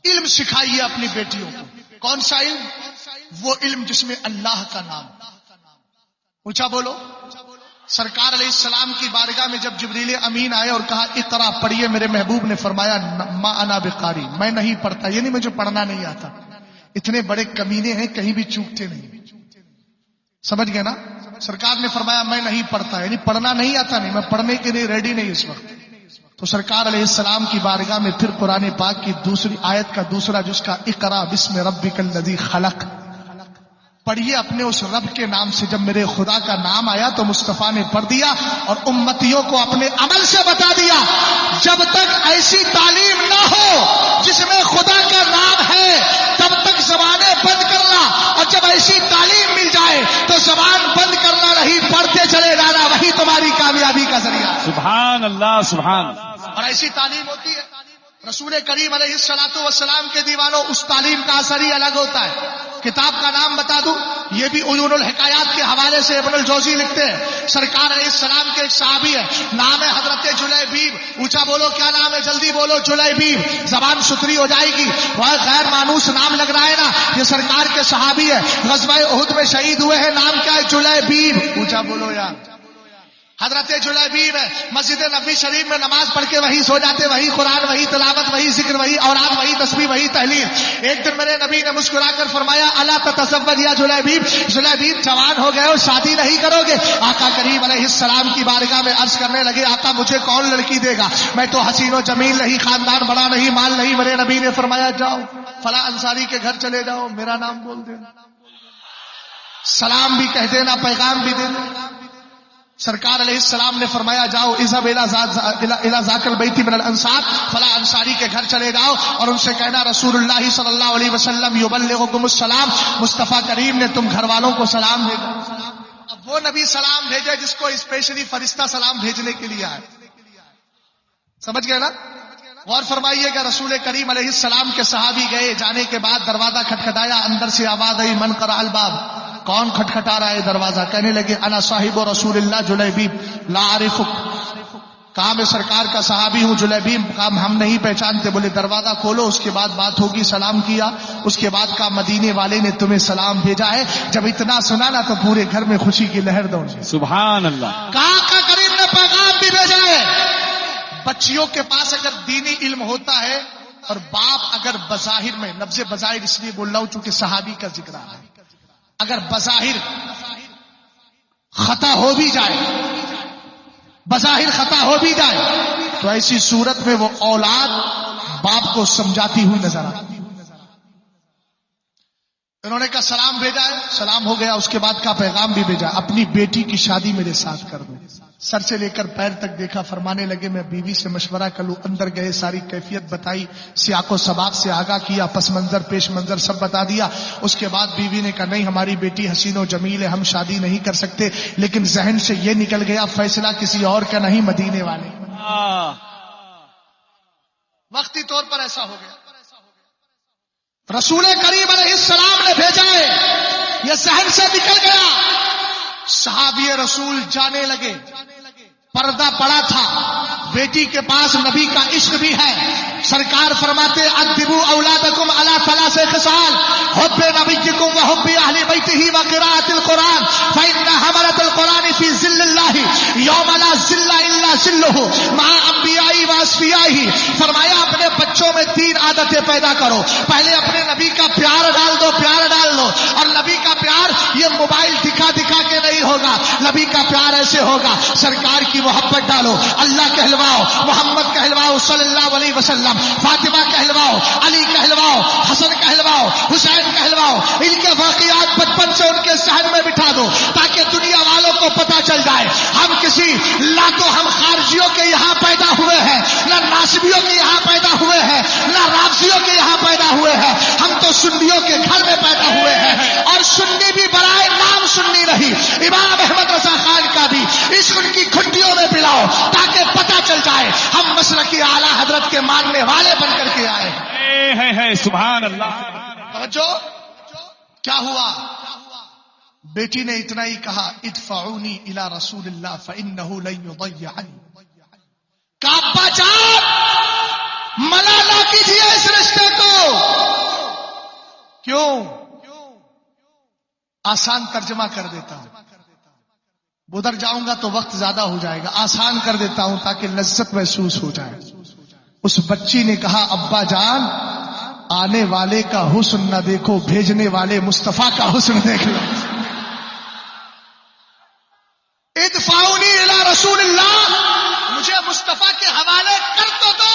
علم سکھائیے اپنی بیٹیوں کو۔ کون سا علم؟ وہ علم جس میں اللہ کا نام۔ اونچا بولو۔ سرکار علیہ السلام کی بارگاہ میں جب جبریل امین آئے اور کہا اقرا پڑھیے، میرے محبوب نے فرمایا ما انا بقاری، میں نہیں پڑھتا، یعنی مجھے پڑھنا نہیں آتا۔ اتنے بڑے کمینے ہیں کہیں بھی چوکتے نہیں، سمجھ گئے نا؟ سرکار نے فرمایا میں نہیں پڑھتا، یعنی پڑھنا نہیں آتا نہیں، میں پڑھنے کے لیے ریڈی نہیں اس وقت۔ تو سرکار علیہ السلام کی بارگاہ میں پھر قرآن پاک کی دوسری آیت کا دوسرا جز کا اقرا بسم ربک الذی خلق پڑھیے اپنے اس رب کے نام سے۔ جب میرے خدا کا نام آیا تو مصطفیٰ نے پڑھ دیا اور امتیوں کو اپنے عمل سے بتا دیا۔ جب تک ایسی تعلیم نہ ہو جس میں خدا کا نام ہے تب تک زبانیں بند کرنا، اور جب ایسی تعلیم مل جائے تو زبان بند کرنا نہیں، پڑھتے چلے جانا، وہی تمہاری کامیابی کا ذریعہ۔ سبحان اللہ سبحان اللہ۔ اور ایسی تعلیم ہوتی ہے رسول کریم علیہ الصلوۃ والسلام کے دیوانوں، اس تعلیم کا اثر ہی الگ ہوتا ہے۔ کتاب کا نام بتا دوں، یہ بھی عیون الحکایات کے حوالے سے ابن الجوزی لکھتے ہیں۔ سرکار علیہ السلام کے ایک صحابی ہے، نام ہے حضرت جلیبیب۔ اونچا بولو کیا نام ہے؟ جلدی بولو، جلیبیب۔ زبان ستری ہو جائے گی، وہ غیر مانوس نام لگ رہا ہے نا، یہ سرکار کے صحابی ہے، غزوہ احد میں شہید ہوئے ہیں۔ نام کیا ہے؟ جلیبیب۔ اونچا بولو یار۔ حضرت جلیبیب ہے، مسجد نبوی شریف میں نماز پڑھ کے وہی سو جاتے، وہی قرآن، وہی تلاوت، وہی ذکر، وہی اوراد، وہی تسبیح، وہی تحلیل۔ ایک دن میرے نبی نے مسکرا کر فرمایا الا تتزوج یا جلیبیب، جلیبیب جوان ہو گئے ہو، شادی نہیں کرو گے؟ آقا کریم علیہ السلام کی بارگاہ میں عرض کرنے لگے آقا مجھے کون لڑکی دے گا؟ میں تو حسین و جمیل نہیں، خاندان بڑا نہیں، مال نہیں۔ میرے نبی نے فرمایا جاؤ فلاں انصاری کے گھر چلے جاؤ، میرا نام بول دینا، سلام بھی کہہ دینا، پیغام بھی دے دینا۔ سرکار علیہ السلام نے فرمایا جاؤ اذهب الى ذاك البيت من الانصار، فلاں انصاری کے گھر چلے جاؤ اور ان سے کہنا رسول اللہ صلی اللہ علیہ وسلم یبلغکم السلام، مصطفیٰ کریم نے تم گھر والوں کو سلام بھیجا۔ اب وہ نبی سلام بھیجے جس کو اسپیشلی فرشتہ سلام بھیجنے کے لیے آئے، سمجھ گئے نا؟ غور فرمائیے گا، رسول کریم علیہ السلام کے صحابی گئے، جانے کے بعد دروازہ کھٹکھٹایا، اندر سے آواز آئی من قرع الباب، کون کھٹکھٹا رہا ہے دروازہ؟ کہنے لگے انا صاحب رسول اللہ جلیبیب لا اعرفک، کہا میں سرکار کا صحابی ہوں جلیبیب، کہا ہم نہیں پہچانتے۔ بولے دروازہ کھولو، اس کے بعد بات ہوگی۔ سلام کیا، اس کے بعد کہا مدینے والے نے تمہیں سلام بھیجا ہے۔ جب اتنا سنا نا تو پورے گھر میں خوشی کی لہر دوڑ گئی۔ سبحان اللہ۔ کہا آقا کریم نے پیغام بھی بھیجا ہے۔ بچیوں کے پاس اگر دینی علم ہوتا ہے اور باپ اگر بظاہر میں، لفظ بظاہر اس لیے بول رہا ہوں چونکہ صحابی کا ذکر آ رہا ہے، اگر بظاہر خطا ہو بھی جائے، بظاہر خطا ہو بھی جائے تو ایسی صورت میں وہ اولاد باپ کو سمجھاتی ہوئی نظر آتی۔ انہوں نے کہا سلام بھیجا ہے، سلام ہو گیا. اس کے بعد کا پیغام بھی بھیجا، اپنی بیٹی کی شادی میرے ساتھ کر دو. سر سے لے کر پیر تک دیکھا، فرمانے لگے میں بیوی سے مشورہ کر لوں. اندر گئے، ساری کیفیت بتائی، سیاق و سباق سے آگاہ کیا، پس منظر پیش منظر سب بتا دیا. اس کے بعد بیوی نے کہا نہیں، ہماری بیٹی حسین و جمیل ہے، ہم شادی نہیں کر سکتے. لیکن ذہن سے یہ نکل گیا فیصلہ کسی اور کا نہیں، مدینے والے. وقتی طور پر ایسا ہو گیا. رسول کریم علیہ السلام نے بھیجا ہے، یہ ذہن سے نکل گیا. صحابی رسول جانے لگے، پردہ پڑا تھا. بیٹی کے پاس نبی کا عشق بھی ہے. سرکار فرماتے ادبوا اولادکم علی ثلاث خصال، حب نبیکم وحب اہل بیتہ وقراءۃ القرآن فإن حملۃ القرآن فی ظل اللہ یوم لا ظل الا ظلہ مع انبیاء واصفیاء. فرمایا اپنے بچوں میں 3 عادتیں پیدا کرو. پہلے اپنے نبی کا پیار ڈال دو، پیار ڈال دو. اور نبی کا پیار یہ موبائل دکھا دکھا کے نہیں ہوگا، نبی کا پیار ایسے ہوگا سرکار کی محبت ڈالو، اللہ کہلواؤ، محمد کہلواؤ صلی اللہ علیہ وسلم، فاطمہ کہلواؤ، علی کہلواؤ، حسن کہلواؤ، حسین کہلواؤ. ان کے واقعات بچپن سے ان کے ذہن میں بٹھا دو تاکہ دنیا والوں کو پتا چل جائے ہم کسی نہ تو ہم خارجیوں کے یہاں پیدا ہوئے ہیں، نہ ناسبیوں کے یہاں پیدا ہوئے ہیں، نہ رافضیوں کے یہاں پیدا ہوئے ہیں. ہم تو سنیوں کے گھر میں پیدا ہوئے ہیں. اور سنی بھی برائے نام سنی نہیں، امام احمد رضا خان کا بھی عشق ان کی گھٹیوں میں پلاؤ تاکہ پتا چل جائے ہم مسلکی اعلیٰ حضرت کے ماننے والے بن کر کے آئے ہیں. سبحان اللہ. توجہ. کیا ہوا؟ بیٹی نے اتنا ہی کہا ادفعونی الی رسول اللہ فانہ لن یضیعنی. ابا جان منع نہ کیجیے اس رشتے کو. کیوں؟ آسان ترجمہ کر دیتا ہوں، ادھر جاؤں گا تو وقت زیادہ ہو جائے گا. آسان کر دیتا ہوں تاکہ لذت محسوس ہو جائے. اس بچی نے کہا ابا جان آنے والے کا حسن نہ دیکھو، بھیجنے والے مصطفیٰ کا حسن دیکھ لو. ادفعونی الی رسول اللہ، مجھے مصطفیٰ کے حوالے کر تو دو،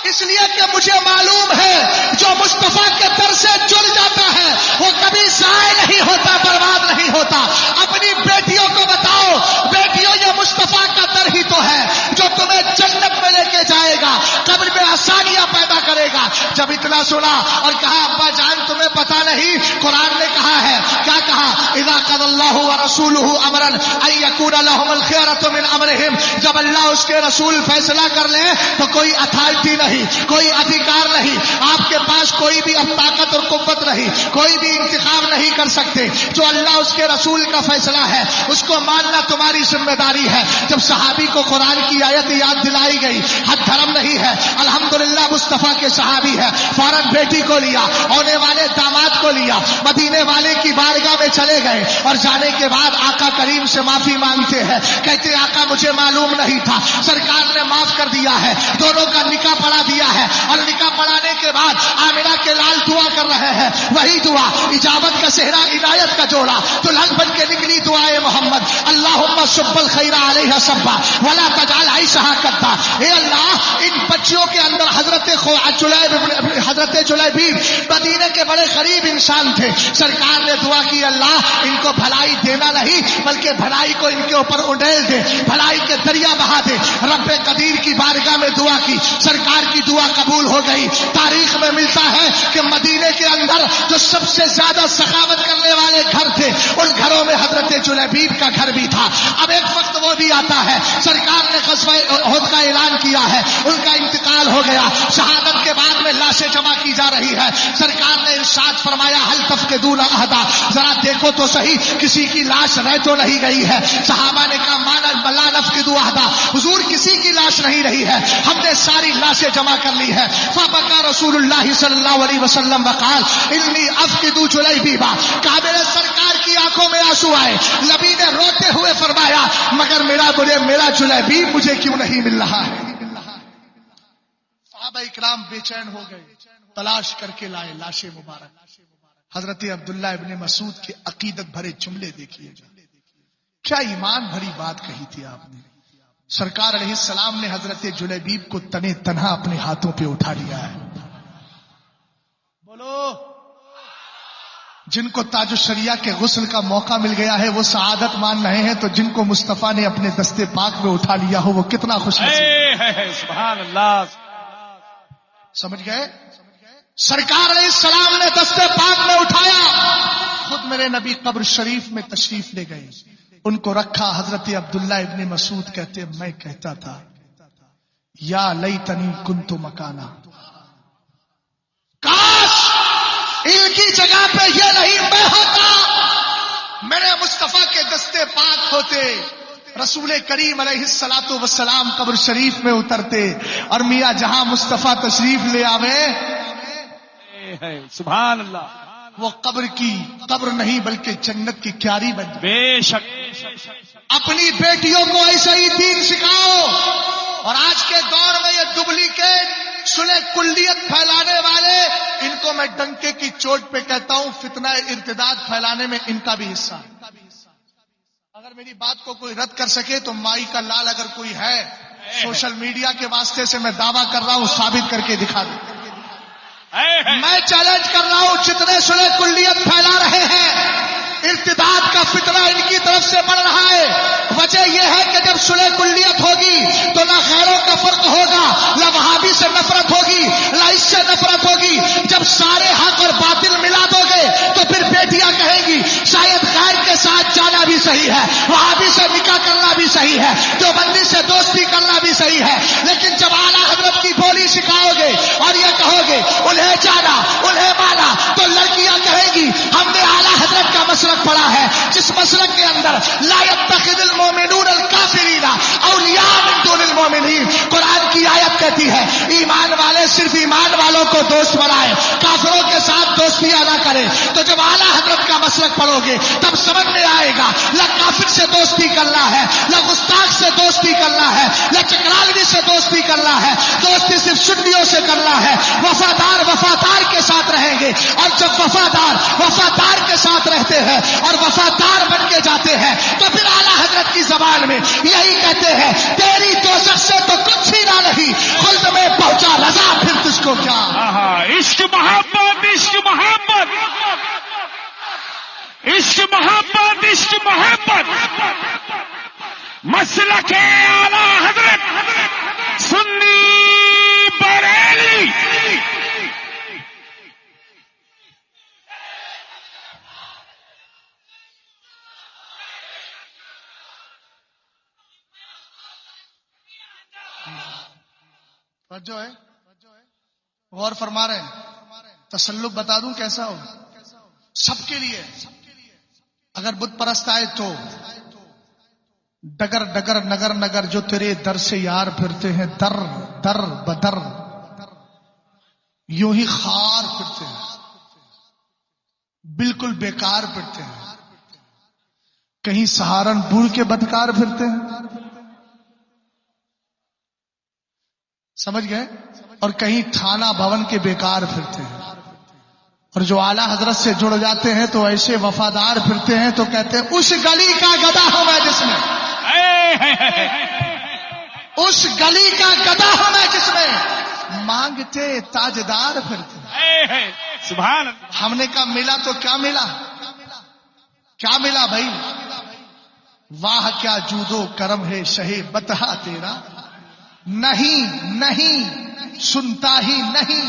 اس لیے کہ مجھے معلوم ہے جو مصطفیٰ کے در سے جڑ جاتا ہے وہ کبھی ضائع نہیں ہوتا، برباد نہیں ہوتا. اپنی بیٹیوں کو بتاؤ بیٹیوں یہ مصطفیٰ کا در ہی تو ہے جو تمہیں جنت میں لے کے جائے گا، قبر میں آسانیاں پیدا کرے گا. جب اتنا سنا اور کہا ابا جان تمہیں پتا نہیں قرآن نے کہا ہے، کیا کہا؟ اذا قضى الله ورسوله امرا ان يكون لهم الخيرة من امرهم. جب اللہ اس کے رسول فیصلہ کر لیں تو کوئی اتھارٹی نہیں، کوئی ادھیکار نہیں، آپ کے پاس کوئی بھی اب طاقت اور قوت نہیں، کوئی بھی انتخاب نہیں کر سکتے. جو اللہ اس کے رسول کا فیصلہ ہے اس کو ماننا تمہاری ذمہ داری ہے. جب صحابی کو قرآن کی آیت یاد دلائی گئی، حد دھرم نہیں ہے، الحمدللہ مصطفیٰ کے صحابی ہے، فوراً بیٹی کو لیا، ہونے والے داماد کو لیا، مدینے والے کی بارگاہ میں چلے گئے. اور جانے کے بعد آقا کریم سے معافی مانگتے ہیں، کہتے آقا مجھے معلوم نہیں تھا، سرکار نے معاف کر دیا ہے. دونوں کا نکاح پڑھا دیا ہے. اور نکاح پڑھانے کے بعد آمنہ کے لال دعا کر رہے ہیں، وہی دعا اجابت کا صحرا عنایت کا جوڑا دلہن بن کے نکلی دعائے محمد اللہم صب الخیر علیہ صبا ولا تجعل عیشہا کدا. اے اللہ ان بچیوں کے اندر حضرت جلیبیب مدینے کے بڑے قریب انسان تھے. سرکار نے دعا کی اللہ ان کو بھلائی دینا نہیں بلکہ بھلائی کو ان کے اوپر اڈیل دے، بھلائی کے دریا بہا دے. رب قدیر کی بارگاہ میں دعا کی، سرکار کی دعا قبول ہو گئی. تاریخ میں ملتا ہے کہ مدینے کے اندر جو سب سے زیادہ سخاوت کرنے والے گھر تھے ان گھروں میں حضرت جلیبیب کا گھر بھی تھا. اب ایک وقت وہ بھی آتا ہے، سرکار نے غزوہ احد کا اعلان کیا ہے، ان کا انتقال ہو گیا. شہادت کے بعد میں لاشیں جمع کی جا رہی ہے. سرکار نے ارشاد فرمایا حل تفقدون احدا، ذرا دیکھو تو صحیح کسی کی لاش رہ تو نہیں گئی ہے. صحابہ نے کہا مانا بلا نفقد احدا، حضور کسی کی لاش نہیں رہی ہے، ہم نے ساری لاشیں جمع کر لی ہے. فبکا رسول اللہ صلی اللہ علیہ وسلم وقال انی افقد جلیبیبا. کہا میرے سرکار کی آنکھوں میں آنسو آئے. نبی نے روتے ہوئے فرمایا مگر میرا جلیبیب مجھے کیوں نہیں مل رہا ہے. صحابہ اکرام بے چین ہو گئے، تلاش کر کے لائے لاش مبارک. حضرت عبداللہ ابن مسعود کے عقیدت بھرے جملے دیکھیے، کیا ایمان بھری بات کہی تھی آپ نے. سرکار علیہ السلام نے حضرت جلیبیب کو تنے تنہا اپنے ہاتھوں پہ اٹھا لیا ہے. بولو جن کو تاج الشریعہ کے غسل کا موقع مل گیا ہے وہ سعادت مان رہے ہیں، تو جن کو مصطفیٰ نے اپنے دستے پاک میں اٹھا لیا ہو وہ کتنا خوش نصیب۔ سبحان اللہ، سمجھ گئے؟ سرکار علیہ السلام نے دستے پاک میں اٹھایا، خود میرے نبی قبر شریف میں تشریف لے گئے، ان کو رکھا۔ حضرت عبداللہ ابن مسعود کہتے میں کہتا تھا یا لیتنی کنت مکانا، کاش ان کی جگہ پہ یہ نہیں میں ہوتا، میرے مصطفیٰ کے دستے پاک ہوتے، رسول کریم علیہ الصلوۃ والسلام قبر شریف میں اترتے اور میاں جہاں مصطفیٰ تشریف لے آوے، سبحان اللہ، وہ قبر کی قبر نہیں بلکہ جنت کی کیاری بن جائے۔ بے شک اپنی بیٹیوں کو ایسا ہی دین سکھاؤ، اور آج کے دور میں یہ ڈپلیکیٹ صلح کلیت پھیلانے والے، ان کو میں ڈنکے کی چوٹ پہ کہتا ہوں فتنہ ارتداد پھیلانے میں ان کا بھی حصہ ہے۔ اگر میری بات کو کوئی رد کر سکے تو مائی کا لال اگر کوئی ہے، سوشل میڈیا کے واسطے سے میں دعویٰ کر رہا ہوں ثابت کر کے دکھا دوں۔ میں چیلنج کر رہا ہوں جتنے صلح کلیت پھیلا رہے ہیں، ارتداد کا فتنہ ان کی طرف سے بڑھ رہا ہے۔ وجہ یہ ہے کہ جب صلح کلیت ہوگی تو نہ خیروں کا فرق ہوگا، نہ وہابی سے نفرت ہوگی، نہ اس سے نفرت ہوگی۔ جب سارے حق اور باطل ملا دو گے تو پھر بیٹیاں کہیں گی شاید غیر کے ساتھ جانا بھی صحیح ہے، وہابی سے نکاح کرنا بھی صحیح ہے، دیوبندی سے دوستی کرنا بھی صحیح ہے۔ لیکن جب اعلیٰ حضرت کی بولی سکھاؤ گے اور یہ کہو گے انہیں جانا انہیں مانا، تو لڑکیاں کہیں گی ہم نے اعلیٰ حضرت کا مسلک پڑھا ہے، جس مسلک کے اندر لا يتخذ المؤمنون الکافرین اولیاء من دون المؤمنین۔ قرآن کی آیت کہتی ہے ایمان والے صرف ایمان والوں کو دوست بنائے، کافروں کے ساتھ دوستیاں نہ کرے۔ تو جب اعلیٰ حضرت کا مسلک پڑھو گے تب سمجھ میں آئے گا نہ کافر سے دوستی کرنا ہے، نہ گستاخ سے دوستی کرنا ہے، نہ چکرالوی سے دوستی کرنا ہے، دوستی صرف سنیوں سے کرنا ہے۔ وفادار کے ساتھ رہیں گے، اور جب وفادار کے ساتھ رہتے ہیں اور وفادار بن کے جاتے ہیں تو پھر اعلیٰ حضرت کی زبان میں یہی کہتے ہیں تیری دوزخ سے تو کچھ ہی نہ نہیں، خلد میں پہنچا رضا پھر تجھ کو کیا۔ عشق محبت، عشق محبت، عشق محبت، عشق محبت، مسلک اعلیٰ حضرت سنی بریلی۔ جو ہے غور فرما رہے ہیں، تسلط بتا دوں کیسا ہو سب کے لیے۔ اگر بت پرست آئے تو ڈگر ڈگر نگر نگر جو تیرے در سے یار پھرتے ہیں، در در بدر یوں ہی خار پھرتے ہیں، بالکل بیکار پھرتے ہیں۔ کہیں سہارنپور کے بدکار پھرتے ہیں، سمجھ گئے، اور کہیں تھانہ بھون کے بیکار پھرتے ہیں۔ اور جو اعلیٰ حضرت سے جڑ جاتے ہیں تو ایسے وفادار پھرتے ہیں تو کہتے ہیں اس گلی کا گدھا ہوں میں جس میں، اس گلی کا گدھا ہوں میں جس میں مانگتے تاجدار پھرتے ہیں۔ سبحان ہم نے کہا ملا تو کیا ملا؟ کیا ملا بھائی؟ واہ کیا جودو کرم ہے شہ بتہا تیرا، نہیں نہیں سنتا ہی نہیں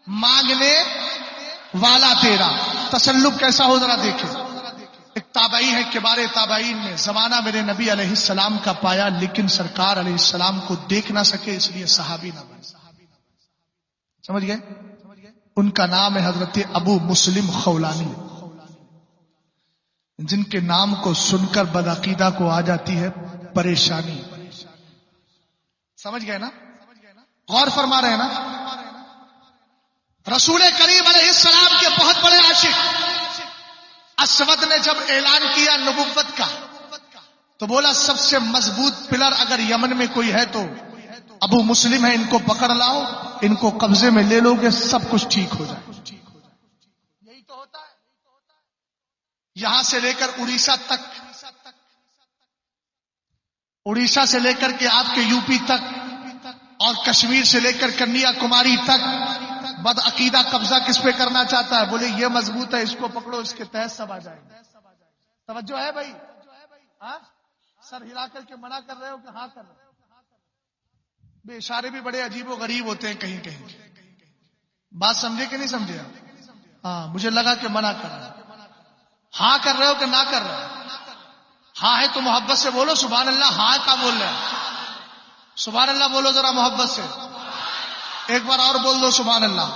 مانگنے والا تیرا۔ تسلب کیسا ہو ذرا دیکھیں۔ ایک تابعی ہے کبار تابعین میں، زمانہ میرے نبی علیہ السلام کا پایا لیکن سرکار علیہ السلام کو دیکھ نہ سکے اس لیے صحابی نہ بنے۔ سمجھ گئے؟ ان کا نام ہے حضرت ابو مسلم خولانی، جن کے نام کو سن کر بدعقیدہ کو آ جاتی ہے پریشانی۔ سمجھ گئے نا؟ غور فرما رہے ہیں نا؟ رسول کریم علیہ السلام کے بہت بڑے عاشق اسود نے جب اعلان کیا نبوت کا تو بولا سب سے مضبوط پلر اگر یمن میں کوئی ہے تو ابو مسلم ہے، ان کو پکڑ لاؤ، ان کو قبضے میں لے لو گے سب کچھ ٹھیک ہو جائے۔ یہی تو ہوتا ہے۔ یہاں سے لے کر اڑیسہ تک، اڑیسہ سے لے کر کے آپ کے یو پی تک، اور کشمیر سے لے کر کنیا کماری تک بد عقیدہ قبضہ کس پہ کرنا چاہتا ہے؟ بولے یہ مضبوط ہے، اس کو پکڑو، اس کے تحت سب آ جائیں گے. توجہ ہے بھائی؟ ہاں سر ہلا کر کے منع کر رہے ہو کہ ہاں کر رہے ہو؟ بے اشارے بھی بڑے عجیب و غریب ہوتے ہیں کہیں کہیں. بات سمجھے کہ نہیں سمجھے؟ ہاں مجھے لگا کہ منع کر رہے ہو. ہاں کر رہے ہو کہ نہ کر رہے ہو؟ ہاں ہے تو محبت سے بولو سبحان اللہ. ہاں کا بول رہے ہیں؟ سبحان اللہ بولو ذرا محبت سے. ایک بار اور بول دو سبحان اللہ.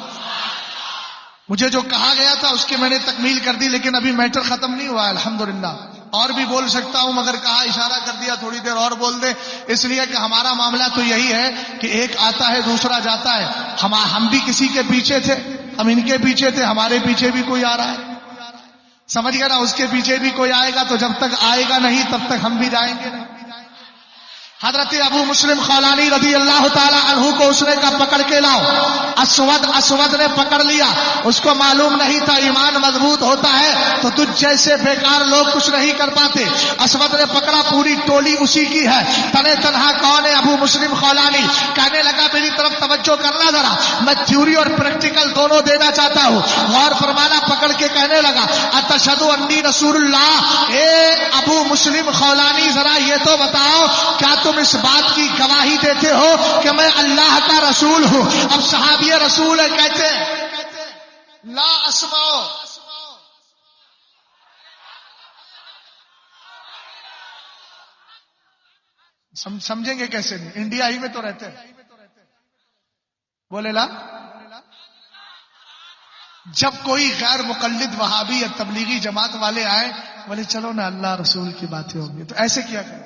مجھے جو کہا گیا تھا اس کی میں نے تکمیل کر دی، لیکن ابھی میٹر ختم نہیں ہوا ہے الحمدللہ. اور بھی بول سکتا ہوں مگر کہا اشارہ کر دیا تھوڑی دیر اور بول دے، اس لیے کہ ہمارا معاملہ تو یہی ہے کہ ایک آتا ہے دوسرا جاتا ہے. ہم بھی کسی کے پیچھے تھے، ہم ان کے پیچھے تھے، ہمارے پیچھے بھی کوئی آ رہا ہے. سمجھ گیا نا؟ اس کے پیچھے بھی کوئی آئے گا، تو جب تک آئے گا نہیں تب تک ہم بھی جائیں گے نہیں. حضرت ابو مسلم خولانی رضی اللہ تعالی عنہ کو اس نے کہا پکڑ کے لاؤ. اسود نے پکڑ لیا. اس کو معلوم نہیں تھا ایمان مضبوط ہوتا ہے تو تجھ جیسے بیکار لوگ کچھ نہیں کر پاتے. اسود نے پکڑا، پوری ٹولی اسی کی ہے. تنے تنہا کون ہے؟ ابو مسلم خولانی. کہنے لگا میری طرف توجہ کرنا ذرا، میں تھیوری اور پریکٹیکل دونوں دینا چاہتا ہوں، غور فرمانا. پکڑ کے کہنے لگا اتشہد انی رسول اللہ. اے ابو مسلم خولانی ذرا یہ تو بتاؤ کیا تم اس بات کی گواہی دیتے ہو کہ میں اللہ کا رسول ہوں؟ اب صحابی رسول کہتے لا اسمعو. سمجھیں گے کیسے نہیں؟ انڈیا ہی میں تو رہتے ہیں. بولے لا. جب کوئی غیر مقلد وہابی یا تبلیغی جماعت والے آئے، بولے چلو نا اللہ رسول کی باتیں ہوں گی، تو ایسے کیا کریں؟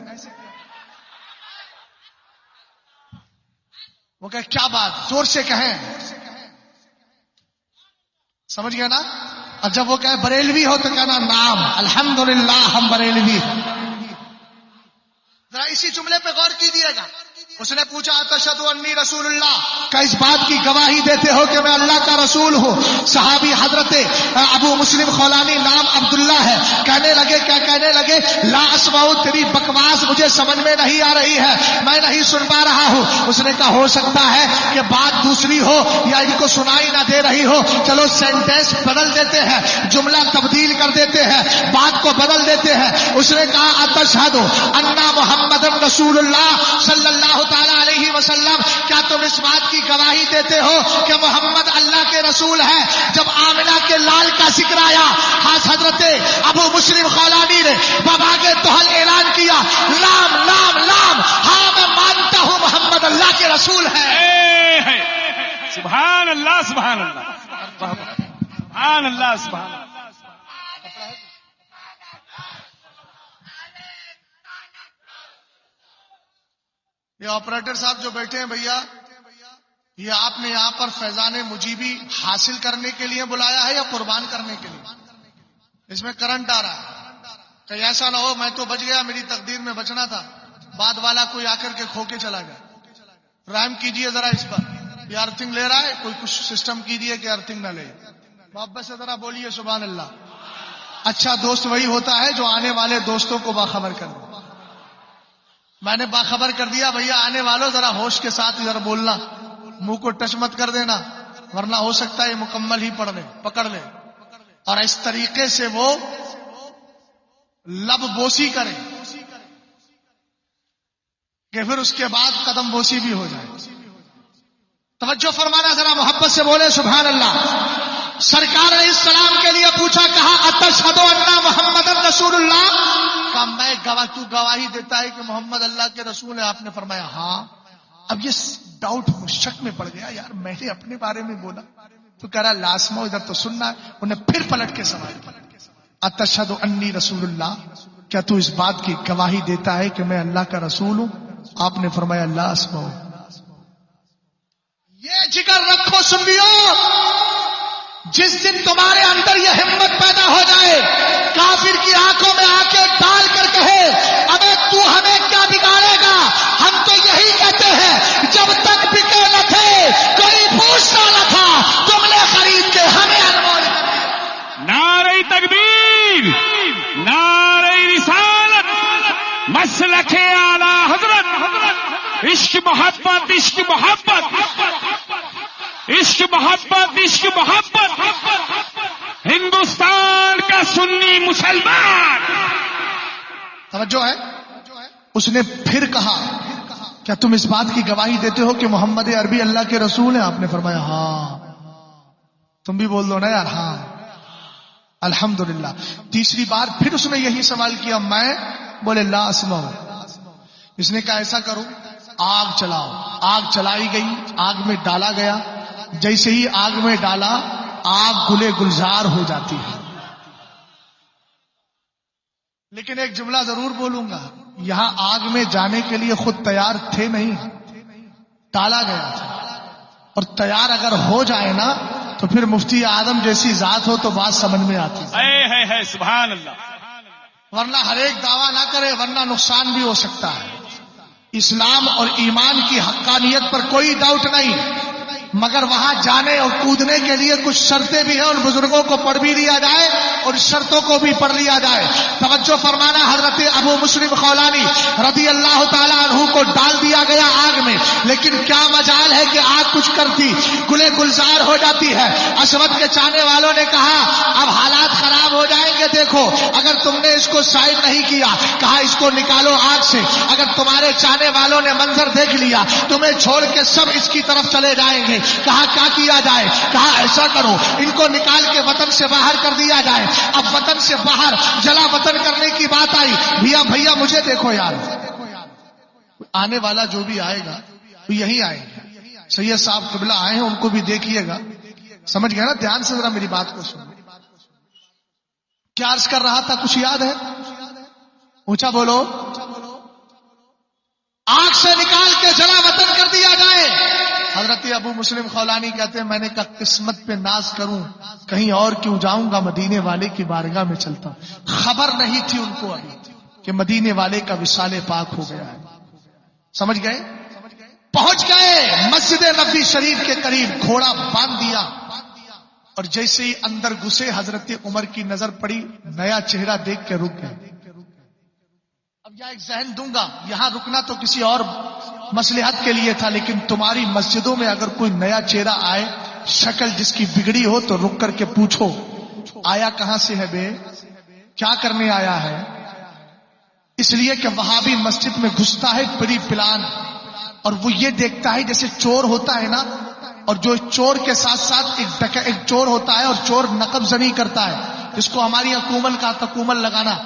وہ کہ کیا بات، زور سے کہیں. سمجھ گیا نا؟ اور جب وہ کہے بریلوی ہو تو کہنا نام الحمدللہ ہم بریلوی. ذرا اسی جملے پہ غور کیجیے گا. اس نے پوچھا اتشہد انی رسول اللہ، کیا اس بات کی گواہی دیتے ہو کہ میں اللہ کا رسول ہوں؟ صحابی حضرت ابو مسلم خولانی نام عبداللہ ہے. کہنے لگے کیا؟ کہنے لگے لا اسمعو، تیری بکواس مجھے سمجھ میں نہیں آ رہی ہے، میں نہیں سن پا رہا ہوں. اس نے کہا ہو سکتا ہے کہ بات دوسری ہو یا ان کو سنائی نہ دے رہی ہو، چلو سینٹینس بدل دیتے ہیں، جملہ تبدیل کر دیتے ہیں، بات کو بدل دیتے ہیں. اس نے کہا اتشہد انا محمد رسول اللہ صلی اللہ تعالی علیہ وسلم، کیا تم اس بات کی گواہی دیتے ہو کہ محمد اللہ کے رسول ہے؟ جب آمنہ کے لال کا ذکر آیا، حضرت ابو مسلم خولانی نے باباغ توحل اعلان کیا لام لام لام، ہاں میں مانتا ہوں محمد اللہ کے رسول ہے. سبحان اللہ سبحان اللہ سبحان اللہ سبحان اللہ. یہ آپریٹر صاحب جو بیٹھے ہیں بھیا، یہ آپ نے یہاں پر فیضان مجیبی حاصل کرنے کے لیے بلایا ہے یا قربان کرنے کے لیے؟ اس میں کرنٹ آ رہا ہے، کہ ایسا نہ ہو میں تو بچ گیا، میری تقدیر میں بچنا تھا، بعد والا کوئی آ کر کے کھو کے چلا گیا. رحم کیجئے ذرا اس پر. یہ ارتھنگ لے رہا ہے، کوئی کچھ سسٹم کیجئے کہ ارتھنگ نہ لے. محبت سے ذرا بولیے سبحان اللہ. اچھا دوست وہی ہوتا ہے جو آنے والے دوستوں کو باخبر کر دے. میں نے باخبر کر دیا بھیا آنے والوں ذرا ہوش کے ساتھ ادھر بولنا، منہ کو ٹچ مت کر دینا، ورنہ ہو سکتا ہے یہ مکمل ہی پکڑ لے. اور اس طریقے سے وہ لب بوسی کرے کہ پھر اس کے بعد قدم بوسی بھی ہو جائے. توجہ فرمانا ذرا محبت سے بولے سبحان اللہ. سرکار علیہ السلام کے لیے پوچھا، کہا اتشہد ان محمد رسول اللہ، کہا میں تو گواہی دیتا ہے کہ محمد اللہ کے رسول ہے؟ آپ نے فرمایا ہاں. اب یہ ڈاؤٹ شک میں پڑ گیا، یار میں نے اپنے بارے میں بولا تو کہہ رہا لاسمو ادھر تو سننا. انہیں پھر پلٹ کے سوال کیا اتشہد انی رسول اللہ، کیا تو اس بات کی گواہی دیتا ہے کہ میں اللہ کا رسول ہوں؟ آپ نے فرمایا لا اسمعو. یہ جگر رکھو سنیو، جس دن تمہارے اندر یہ ہمت پیدا ہو جائے، کافر کی آنکھوں میں آنکھیں ڈال کر کہے ابے تو ہمیں کیا بگاڑے گا، ہم تو یہی کہتے ہیں جب تک بکے نہ تھے کوئی پوچھتا نہ تھا، تم نے خرید کے ہمیں انمول. نعرہ تکبیر، نعرہ رسالت، مسلک اعلی حضرت، عشق محبت، عشق محبت، عشق عشق محبت عشق محبت ہندوستان کا سنی مسلمان. توجہ ہے. اس نے پھر کہا کیا تم اس بات کی گواہی دیتے ہو کہ محمد عربی اللہ کے رسول ہیں؟ آپ نے فرمایا ہاں. تم بھی بول دو نا یار ہاں الحمدللہ. تیسری بار پھر اس نے یہی سوال کیا. میں بولے لا اسمع. اس نے کہا ایسا کرو آگ چلاؤ. آگ چلائی گئی, آگ میں ڈالا گیا. جیسے ہی آگ میں ڈالا آگ گلے گلزار ہو جاتی ہے. لیکن ایک جملہ ضرور بولوں گا, یہاں آگ میں جانے کے لیے خود تیار تھے نہیں, ڈالا گیا تھا. اور تیار اگر ہو جائے نا تو پھر مفتی اعظم جیسی ذات ہو تو بات سمجھ میں آتی ہے. سبحان اللہ. ورنہ ہر ایک دعویٰ نہ کرے, ورنہ نقصان بھی ہو سکتا ہے. اسلام اور ایمان کی حقانیت پر کوئی ڈاؤٹ نہیں, مگر وہاں جانے اور کودنے کے لیے کچھ شرطیں بھی ہیں. ان بزرگوں کو پڑھ بھی لیا جائے اور شرطوں کو بھی پڑھ لیا جائے. توجہ فرمانا, حضرت ابو مسلم خولانی رضی اللہ تعالیٰ عنہ کو ڈال دیا گیا آگ میں, لیکن کیا مجال ہے کہ آگ کچھ کرتی, گلے گلزار ہو جاتی ہے. اسود کے چاہنے والوں نے کہا اب حالات خراب ہو جائیں گے, دیکھو اگر تم نے اس کو سائڈ نہیں کیا, کہا اس کو نکالو آگ سے. اگر تمہارے چاہنے والوں نے منظر دیکھ لیا تمہیں چھوڑ کے سب اس کی طرف چلے جائیں گے. کہا کیا کیا جائے؟ کہا ایسا کرو ان کو نکال کے وطن سے باہر کر دیا جائے. اب وطن سے باہر جلا وطن کرنے کی بات آئی. بھیا مجھے دیکھو یار, آنے والا جو بھی آئے گا وہ یہی آئے گا. سید صاحب قبلہ آئے ہیں, ان کو بھی دیکھیے گا. سمجھ گئے نا؟ دھیان سے ذرا میری بات کو سنو. کیا عرض کر رہا تھا, کچھ یاد ہے؟ اونچا بولو. آگ سے نکال کے جلا وطن کر دیا جائے. حضرت ابو مسلم خولانی کہتے ہیں میں نے کہا قسمت پہ ناز کروں, کہیں اور کیوں جاؤں گا, مدینے والے کی بارگاہ میں چلتا ہوں. خبر نہیں تھی ان کو ابھی کہ مدینے والے کا وصال پاک ہو گیا ہے. سمجھ گئے؟ پہنچ گئے مسجد نبوی شریف کے قریب, گھوڑا باندھ دیا اور جیسے ہی اندر گھسے حضرت عمر کی نظر پڑی, نیا چہرہ دیکھ کے رک گئے. اب یہاں ایک ذہن دوں گا, یہاں رکنا تو کسی اور مصلحت کے لیے تھا, لیکن تمہاری مسجدوں میں اگر کوئی نیا چہرہ آئے, شکل جس کی بگڑی ہو, تو رک کر کے پوچھو آیا کہاں سے ہے بے, کیا کرنے آیا ہے. اس لیے کہ وہابی مسجد میں گھستا ہے پری پلان, اور وہ یہ دیکھتا ہے جیسے چور ہوتا ہے نا, اور جو چور کے ساتھ ساتھ ایک چور ہوتا ہے اور چور نقب زنی کرتا ہے, اس کو ہماری یہاں کومل کا تھا, کومل لگانا.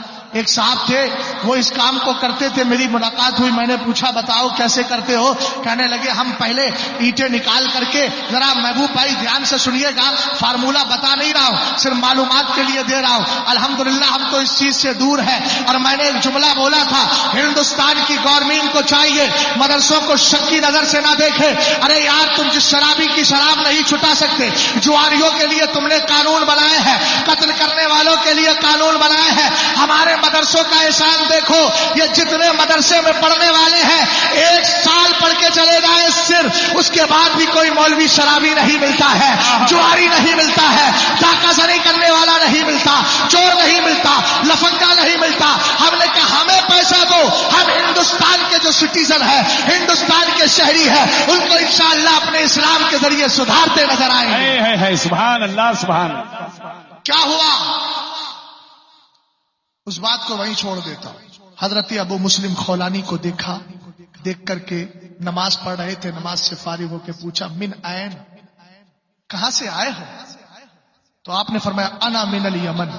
ایک صاحب تھے وہ اس کام کو کرتے تھے, میری ملاقات ہوئی, میں نے پوچھا بتاؤ کیسے کرتے ہو؟ کہنے لگے ہم پہلے اینٹیں نکال کر کے, ذرا محبوب بھائی دھیان سے سنیے گا, فارمولہ بتا نہیں رہا ہوں, صرف معلومات کے لیے دے رہا ہوں. الحمدللہ ہم تو اس چیز سے دور ہیں. اور میں نے ایک جملہ بولا تھا, ہندوستان کی گورنمنٹ کو چاہیے مدرسوں کو شک کی نظر سے نہ دیکھے. ارے یار تم جس شرابی کی شراب نہیں چھٹا سکتے, جواریوں کے لیے تم نے قانون بنائے ہیں, قتل کرنے والوں کے لیے قانون بنائے ہیں. ہمارے مدرسوں کا احسان دیکھو, یہ جتنے مدرسے میں پڑھنے والے ہیں, 1 سال پڑھ کے چلے جائیں صرف, اس کے بعد بھی کوئی مولوی شرابی نہیں ملتا ہے, جواری نہیں ملتا ہے, ڈاکہ زنی کرنے والا نہیں ملتا, چور نہیں ملتا, لفنگا نہیں ملتا. ہم نے کہا ہمیں پیسہ دو, ہم ہندوستان کے جو سٹیزن ہیں, ہندوستان کے شہری ہیں, ان کو انشاءاللہ اپنے اسلام کے ذریعے سدھارتے نظر آئیں گے. سبحان اللہ سبحان اللہ. کیا ہوا اس بات کو وہیں چھوڑ دیتا ہوں. حضرت ابو مسلم خولانی کو دیکھا, دیکھ کر کے نماز پڑھ رہے تھے, نماز سے فارغ ہو کے پوچھا من این, کہاں سے آئے ہو؟ تو آپ نے فرمایا انا من الیمن.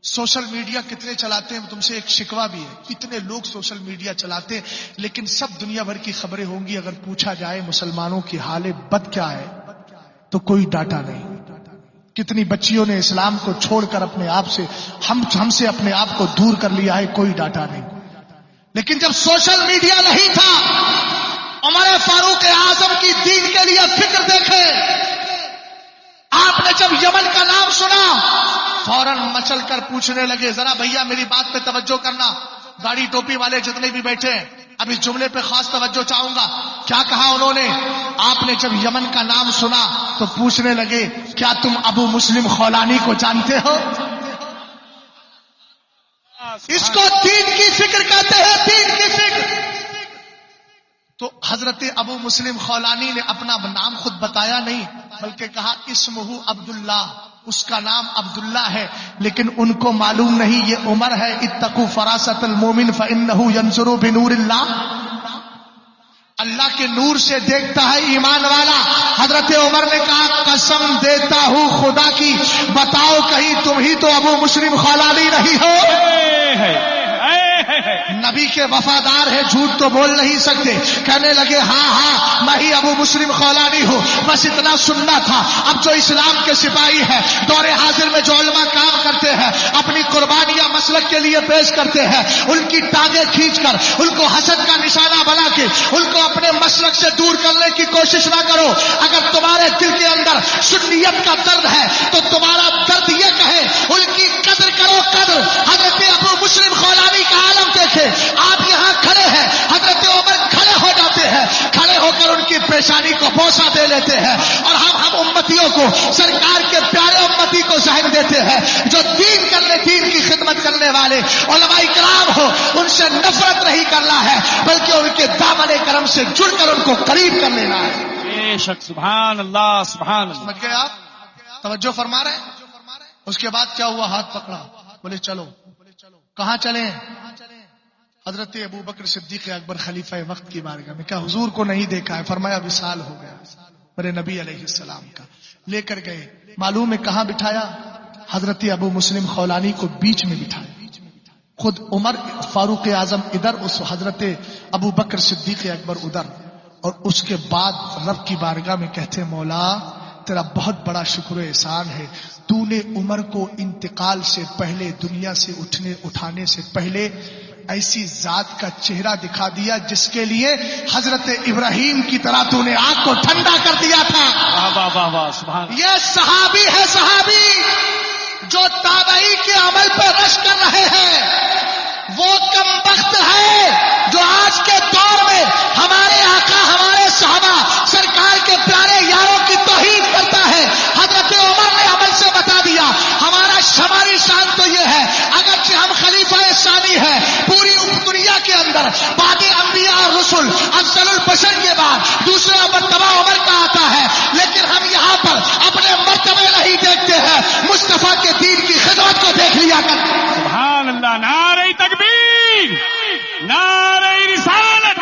سوشل میڈیا کتنے چلاتے ہیں, تم سے ایک شکوہ بھی ہے, اتنے لوگ سوشل میڈیا چلاتے ہیں, لیکن سب دنیا بھر کی خبریں ہوں گی, اگر پوچھا جائے مسلمانوں کی حال بد کیا ہے تو کوئی ڈاٹا نہیں. کتنی بچیوں نے اسلام کو چھوڑ کر اپنے آپ سے ہم سے اپنے آپ کو دور کر لیا ہے, کوئی ڈاٹا نہیں. لیکن جب سوشل میڈیا نہیں تھا, عمر فاروق اعظم کی دین کے لیے فکر دیکھے. آپ نے جب یمن کا نام سنا فوراً مچل کر پوچھنے لگے, ذرا بھیا میری بات پہ توجہ کرنا, داڑھی ٹوپی والے جتنے بھی بیٹھے ہیں, اب اس جملے پہ خاص توجہ چاہوں گا. کیا کہا انہوں نے؟ آپ نے جب یمن کا نام سنا تو پوچھنے لگے کیا تم ابو مسلم خولانی کو جانتے ہو؟ اس کو دین کی فکر کہتے ہیں, دین کی فکر. تو حضرت ابو مسلم خولانی نے اپنا نام خود بتایا نہیں، بلکہ کہا اسمہ عبداللہ، اس کا نام عبداللہ ہے، لیکن ان کو معلوم نہیں یہ عمر ہے۔ اتقوا فراست المومن فانہ ینظر بنور اللہ، اللہ کے نور سے دیکھتا ہے ایمان والا۔ حضرت عمر نے کہا قسم دیتا ہوں خدا کی، بتاؤ کہیں تم ہی تو ابو مسلم خولانی نہیں ہو؟ نبی کے وفادار ہے، جھوٹ تو بول نہیں سکتے۔ کہنے لگے ہاں ہاں میں ہی ابو مسلم خولانی ہوں، بس اتنا سننا تھا۔ اب جو اسلام کے سپاہی ہیں، دور حاضر میں جو علماء کام کرتے ہیں، اپنی قربانیاں مسلک کے لیے پیش کرتے ہیں، ان کی ٹانگیں کھینچ کر، ان کو حسد کا نشانہ بنا کے، ان کو اپنے مسلک سے دور کرنے کی کوشش نہ کرو۔ اگر تمہارے دل کے اندر سنیت کا درد ہے تو تمہارا درد یہ کہے ان کی قدر کرو، قدر۔ حضرت ابو مسلم خولانی کا عالم دیکھے، آپ یہاں کھڑے ہیں، حضرت عمر کھڑے ہو جاتے ہیں، کھڑے ہو کر ان کی پیشانی کو بوسہ دے لیتے ہیں، اور ہم امتیوں کو، سرکار کے پیارے امتی کو ذہن دیتے ہیں جو دین کی خدمت کرنے والے علماء کرام ہو، ان سے نفرت نہیں کرنا ہے، بلکہ ان کے دامن کرم سے جڑ کر ان کو قریب کر لینا ہے۔ بے شک، سبحان اللہ سبحان اللہ۔ سمجھ گئے آپ؟ توجہ فرما رہے ہیں؟ اس کے بعد کیا ہوا؟ ہاتھ پکڑا، بولے چلو۔ کہاں چلیں؟ حضرت ابو بکر صدیق اکبر خلیفہ وقت کی بارگاہ میں۔ کیا حضور کو نہیں دیکھا ہے؟ فرمایا وصال ہو گیا میرے نبی علیہ السلام کا۔ لے کر گئے، معلوم ہے کہاں بٹھایا؟ حضرت ابو مسلم خولانی کو بیچ میں بٹھایا، خود عمر فاروق اعظم ادھر، اس حضرت ابو بکر صدیق اکبر ادھر، اور اس کے بعد رب کی بارگاہ میں کہتے مولا تیرا بہت بڑا شکر و احسان ہے، تو نے عمر کو انتقال سے پہلے، دنیا سے اٹھانے سے پہلے ایسی ذات کا چہرہ دکھا دیا جس کے لیے حضرت ابراہیم کی طرح تو نے آگ کو ٹھنڈا کر دیا تھا۔ واہ واہ واہ سبحان۔ یہ صحابی ہے، صحابی جو تابعی کے عمل پہ رش کر رہے ہیں، وہ کم بخت ہے جو آج کے دور میں ہمارے آقا، ہمارے صحابہ، سرکار کے پیارے یاروں کی توہین کرتا ہے۔ حضرت عمر نے عمل سے بتا دیا ہماری شان تو یہ ہے، اگرچہ ہم خلیفہ ثانی ہیں پوری دنیا کے اندر، بعد انبیاء اور رسل، افضل البشر کے بعد دوسرا مرتبہ عمر کا آتا ہے، لیکن ہم یہاں پر اپنے مرتبے نہیں دیکھتے ہیں، مصطفیٰ کے دین کی خدمت کو دیکھ لیا کرتے ہیں۔ سبحان اللہ، نعرہ تکبیر، نعرہ رسالت،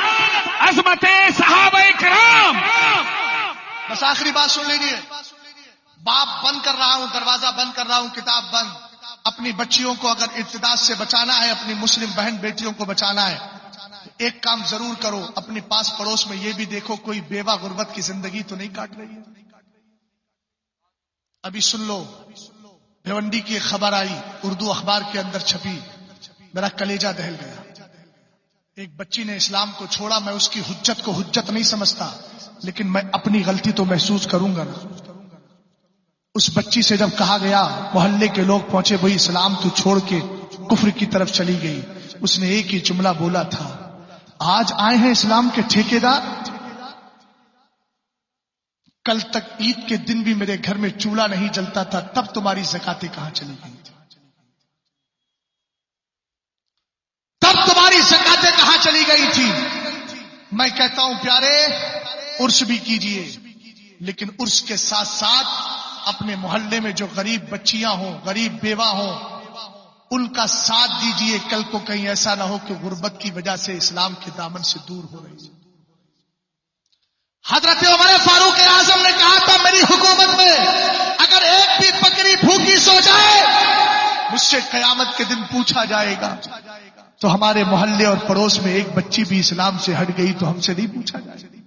عظمت صحابہ کرام۔ بس آخری بات سن لیجیے، باب بند کر رہا ہوں، دروازہ بند کر رہا ہوں، کتاب بند۔ اپنی بچیوں کو اگر ارتداد سے بچانا ہے، اپنی مسلم بہن بیٹیوں کو بچانا ہے، ایک کام ضرور کرو، اپنے پاس پڑوس میں یہ بھی دیکھو کوئی بیوہ غربت کی زندگی تو نہیں کاٹ رہی ہے۔ ابھی سن لو، بھیونڈی کی ایک خبر آئی، اردو اخبار کے اندر چھپی، میرا کلیجہ دہل گیا۔ ایک بچی نے اسلام کو چھوڑا، میں اس کی حجت کو حجت نہیں سمجھتا، لیکن میں اپنی غلطی تو محسوس کروں گا نا۔ اس بچی سے جب کہا گیا، محلے کے لوگ پہنچے، وہی اسلام تو چھوڑ کے کفر کی طرف چلی گئی، اس نے ایک ہی جملہ بولا تھا، آج آئے ہیں اسلام کے ٹھیکیدار، کل تک عید کے دن بھی میرے گھر میں چولہا نہیں جلتا تھا، تب تمہاری زکاتیں کہاں چلی گئی تھی؟ تب تمہاری زکاتیں کہاں چلی گئی تھی؟ میں کہتا ہوں پیارے، عرس بھی کیجئے، لیکن عرس کے ساتھ ساتھ اپنے محلے میں جو غریب بچیاں ہوں، غریب بیوہ ہوں، ان کا ساتھ دیجئے، کل کو کہیں ایسا نہ ہو کہ غربت کی وجہ سے اسلام کے دامن سے دور ہو رہی ہے۔ حضرت عمر فاروق اعظم نے کہا تھا میری حکومت میں اگر ایک بھی بکری بھوکی سو جائے، مجھ سے قیامت کے دن پوچھا جائے گا، تو ہمارے محلے اور پڑوس میں ایک بچی بھی اسلام سے ہٹ گئی تو ہم سے نہیں پوچھا جائے گا۔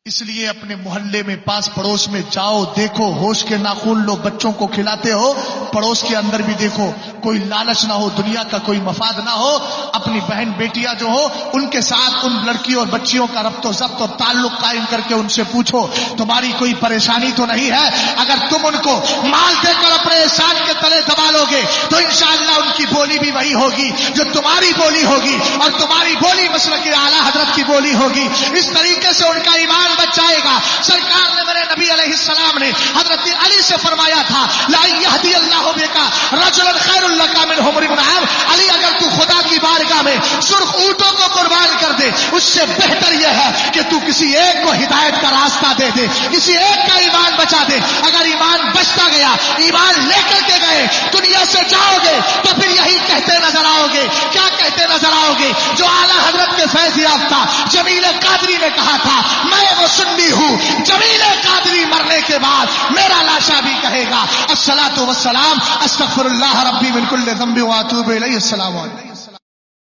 اس لیے اپنے محلے میں، پاس پڑوس میں جاؤ، دیکھو، ہوش کے ناخن لو، بچوں کو کھلاتے ہو، پڑوس کے اندر بھی دیکھو، کوئی لالچ نہ ہو، دنیا کا کوئی مفاد نہ ہو، اپنی بہن بیٹیاں جو ہو ان کے ساتھ ان لڑکیوں اور بچیوں کا ربط و ضبط اور تعلق قائم کر کے ان سے پوچھو تمہاری کوئی پریشانی تو نہیں ہے۔ اگر تم ان کو مال دے کر اپنے احسان کے تلے دبا لو گے تو انشاءاللہ ان کی بولی بھی وہی ہوگی جو تمہاری بولی ہوگی، اور تمہاری بولی مسلک اعلیٰ حضرت کی بولی ہوگی۔ اس طریقے سے ان کا ایمان بچ جائے گا۔ سرکار نے، میرے نبی علیہ السلام نے حضرت علی سے فرمایا تھا، لا یہدی اللہ بک رجلا خیر لک من حمر النعام، علی اگر تو خدا کی بارگاہ میں سرخ اونٹوں کو قربان کر دے، اس سے بہتر یہ ہے کہ تو کسی ایک کو ہدایت کا راستہ دے دے، کسی ایک کا ایمان بچا دے۔ اگر ایمان بچتا گیا، ایمان لے کر کے گئے، دنیا سے جاؤ گے تو پھر یہی کہتے نظر آؤ گے۔ کیا کہتے نظر آؤ گے؟ جو اعلیٰ حضرت کے فیض یافتہ جمیل قادری نے کہا تھا، میں وہ سنی ہوں، جمیل قادری مرنے کے بعد میرا لاشا بھی کہے گا الصلاۃ والسلام استغفر اللہ ربی من کل ذنب واتوب الیہ۔ السلام علیکم۔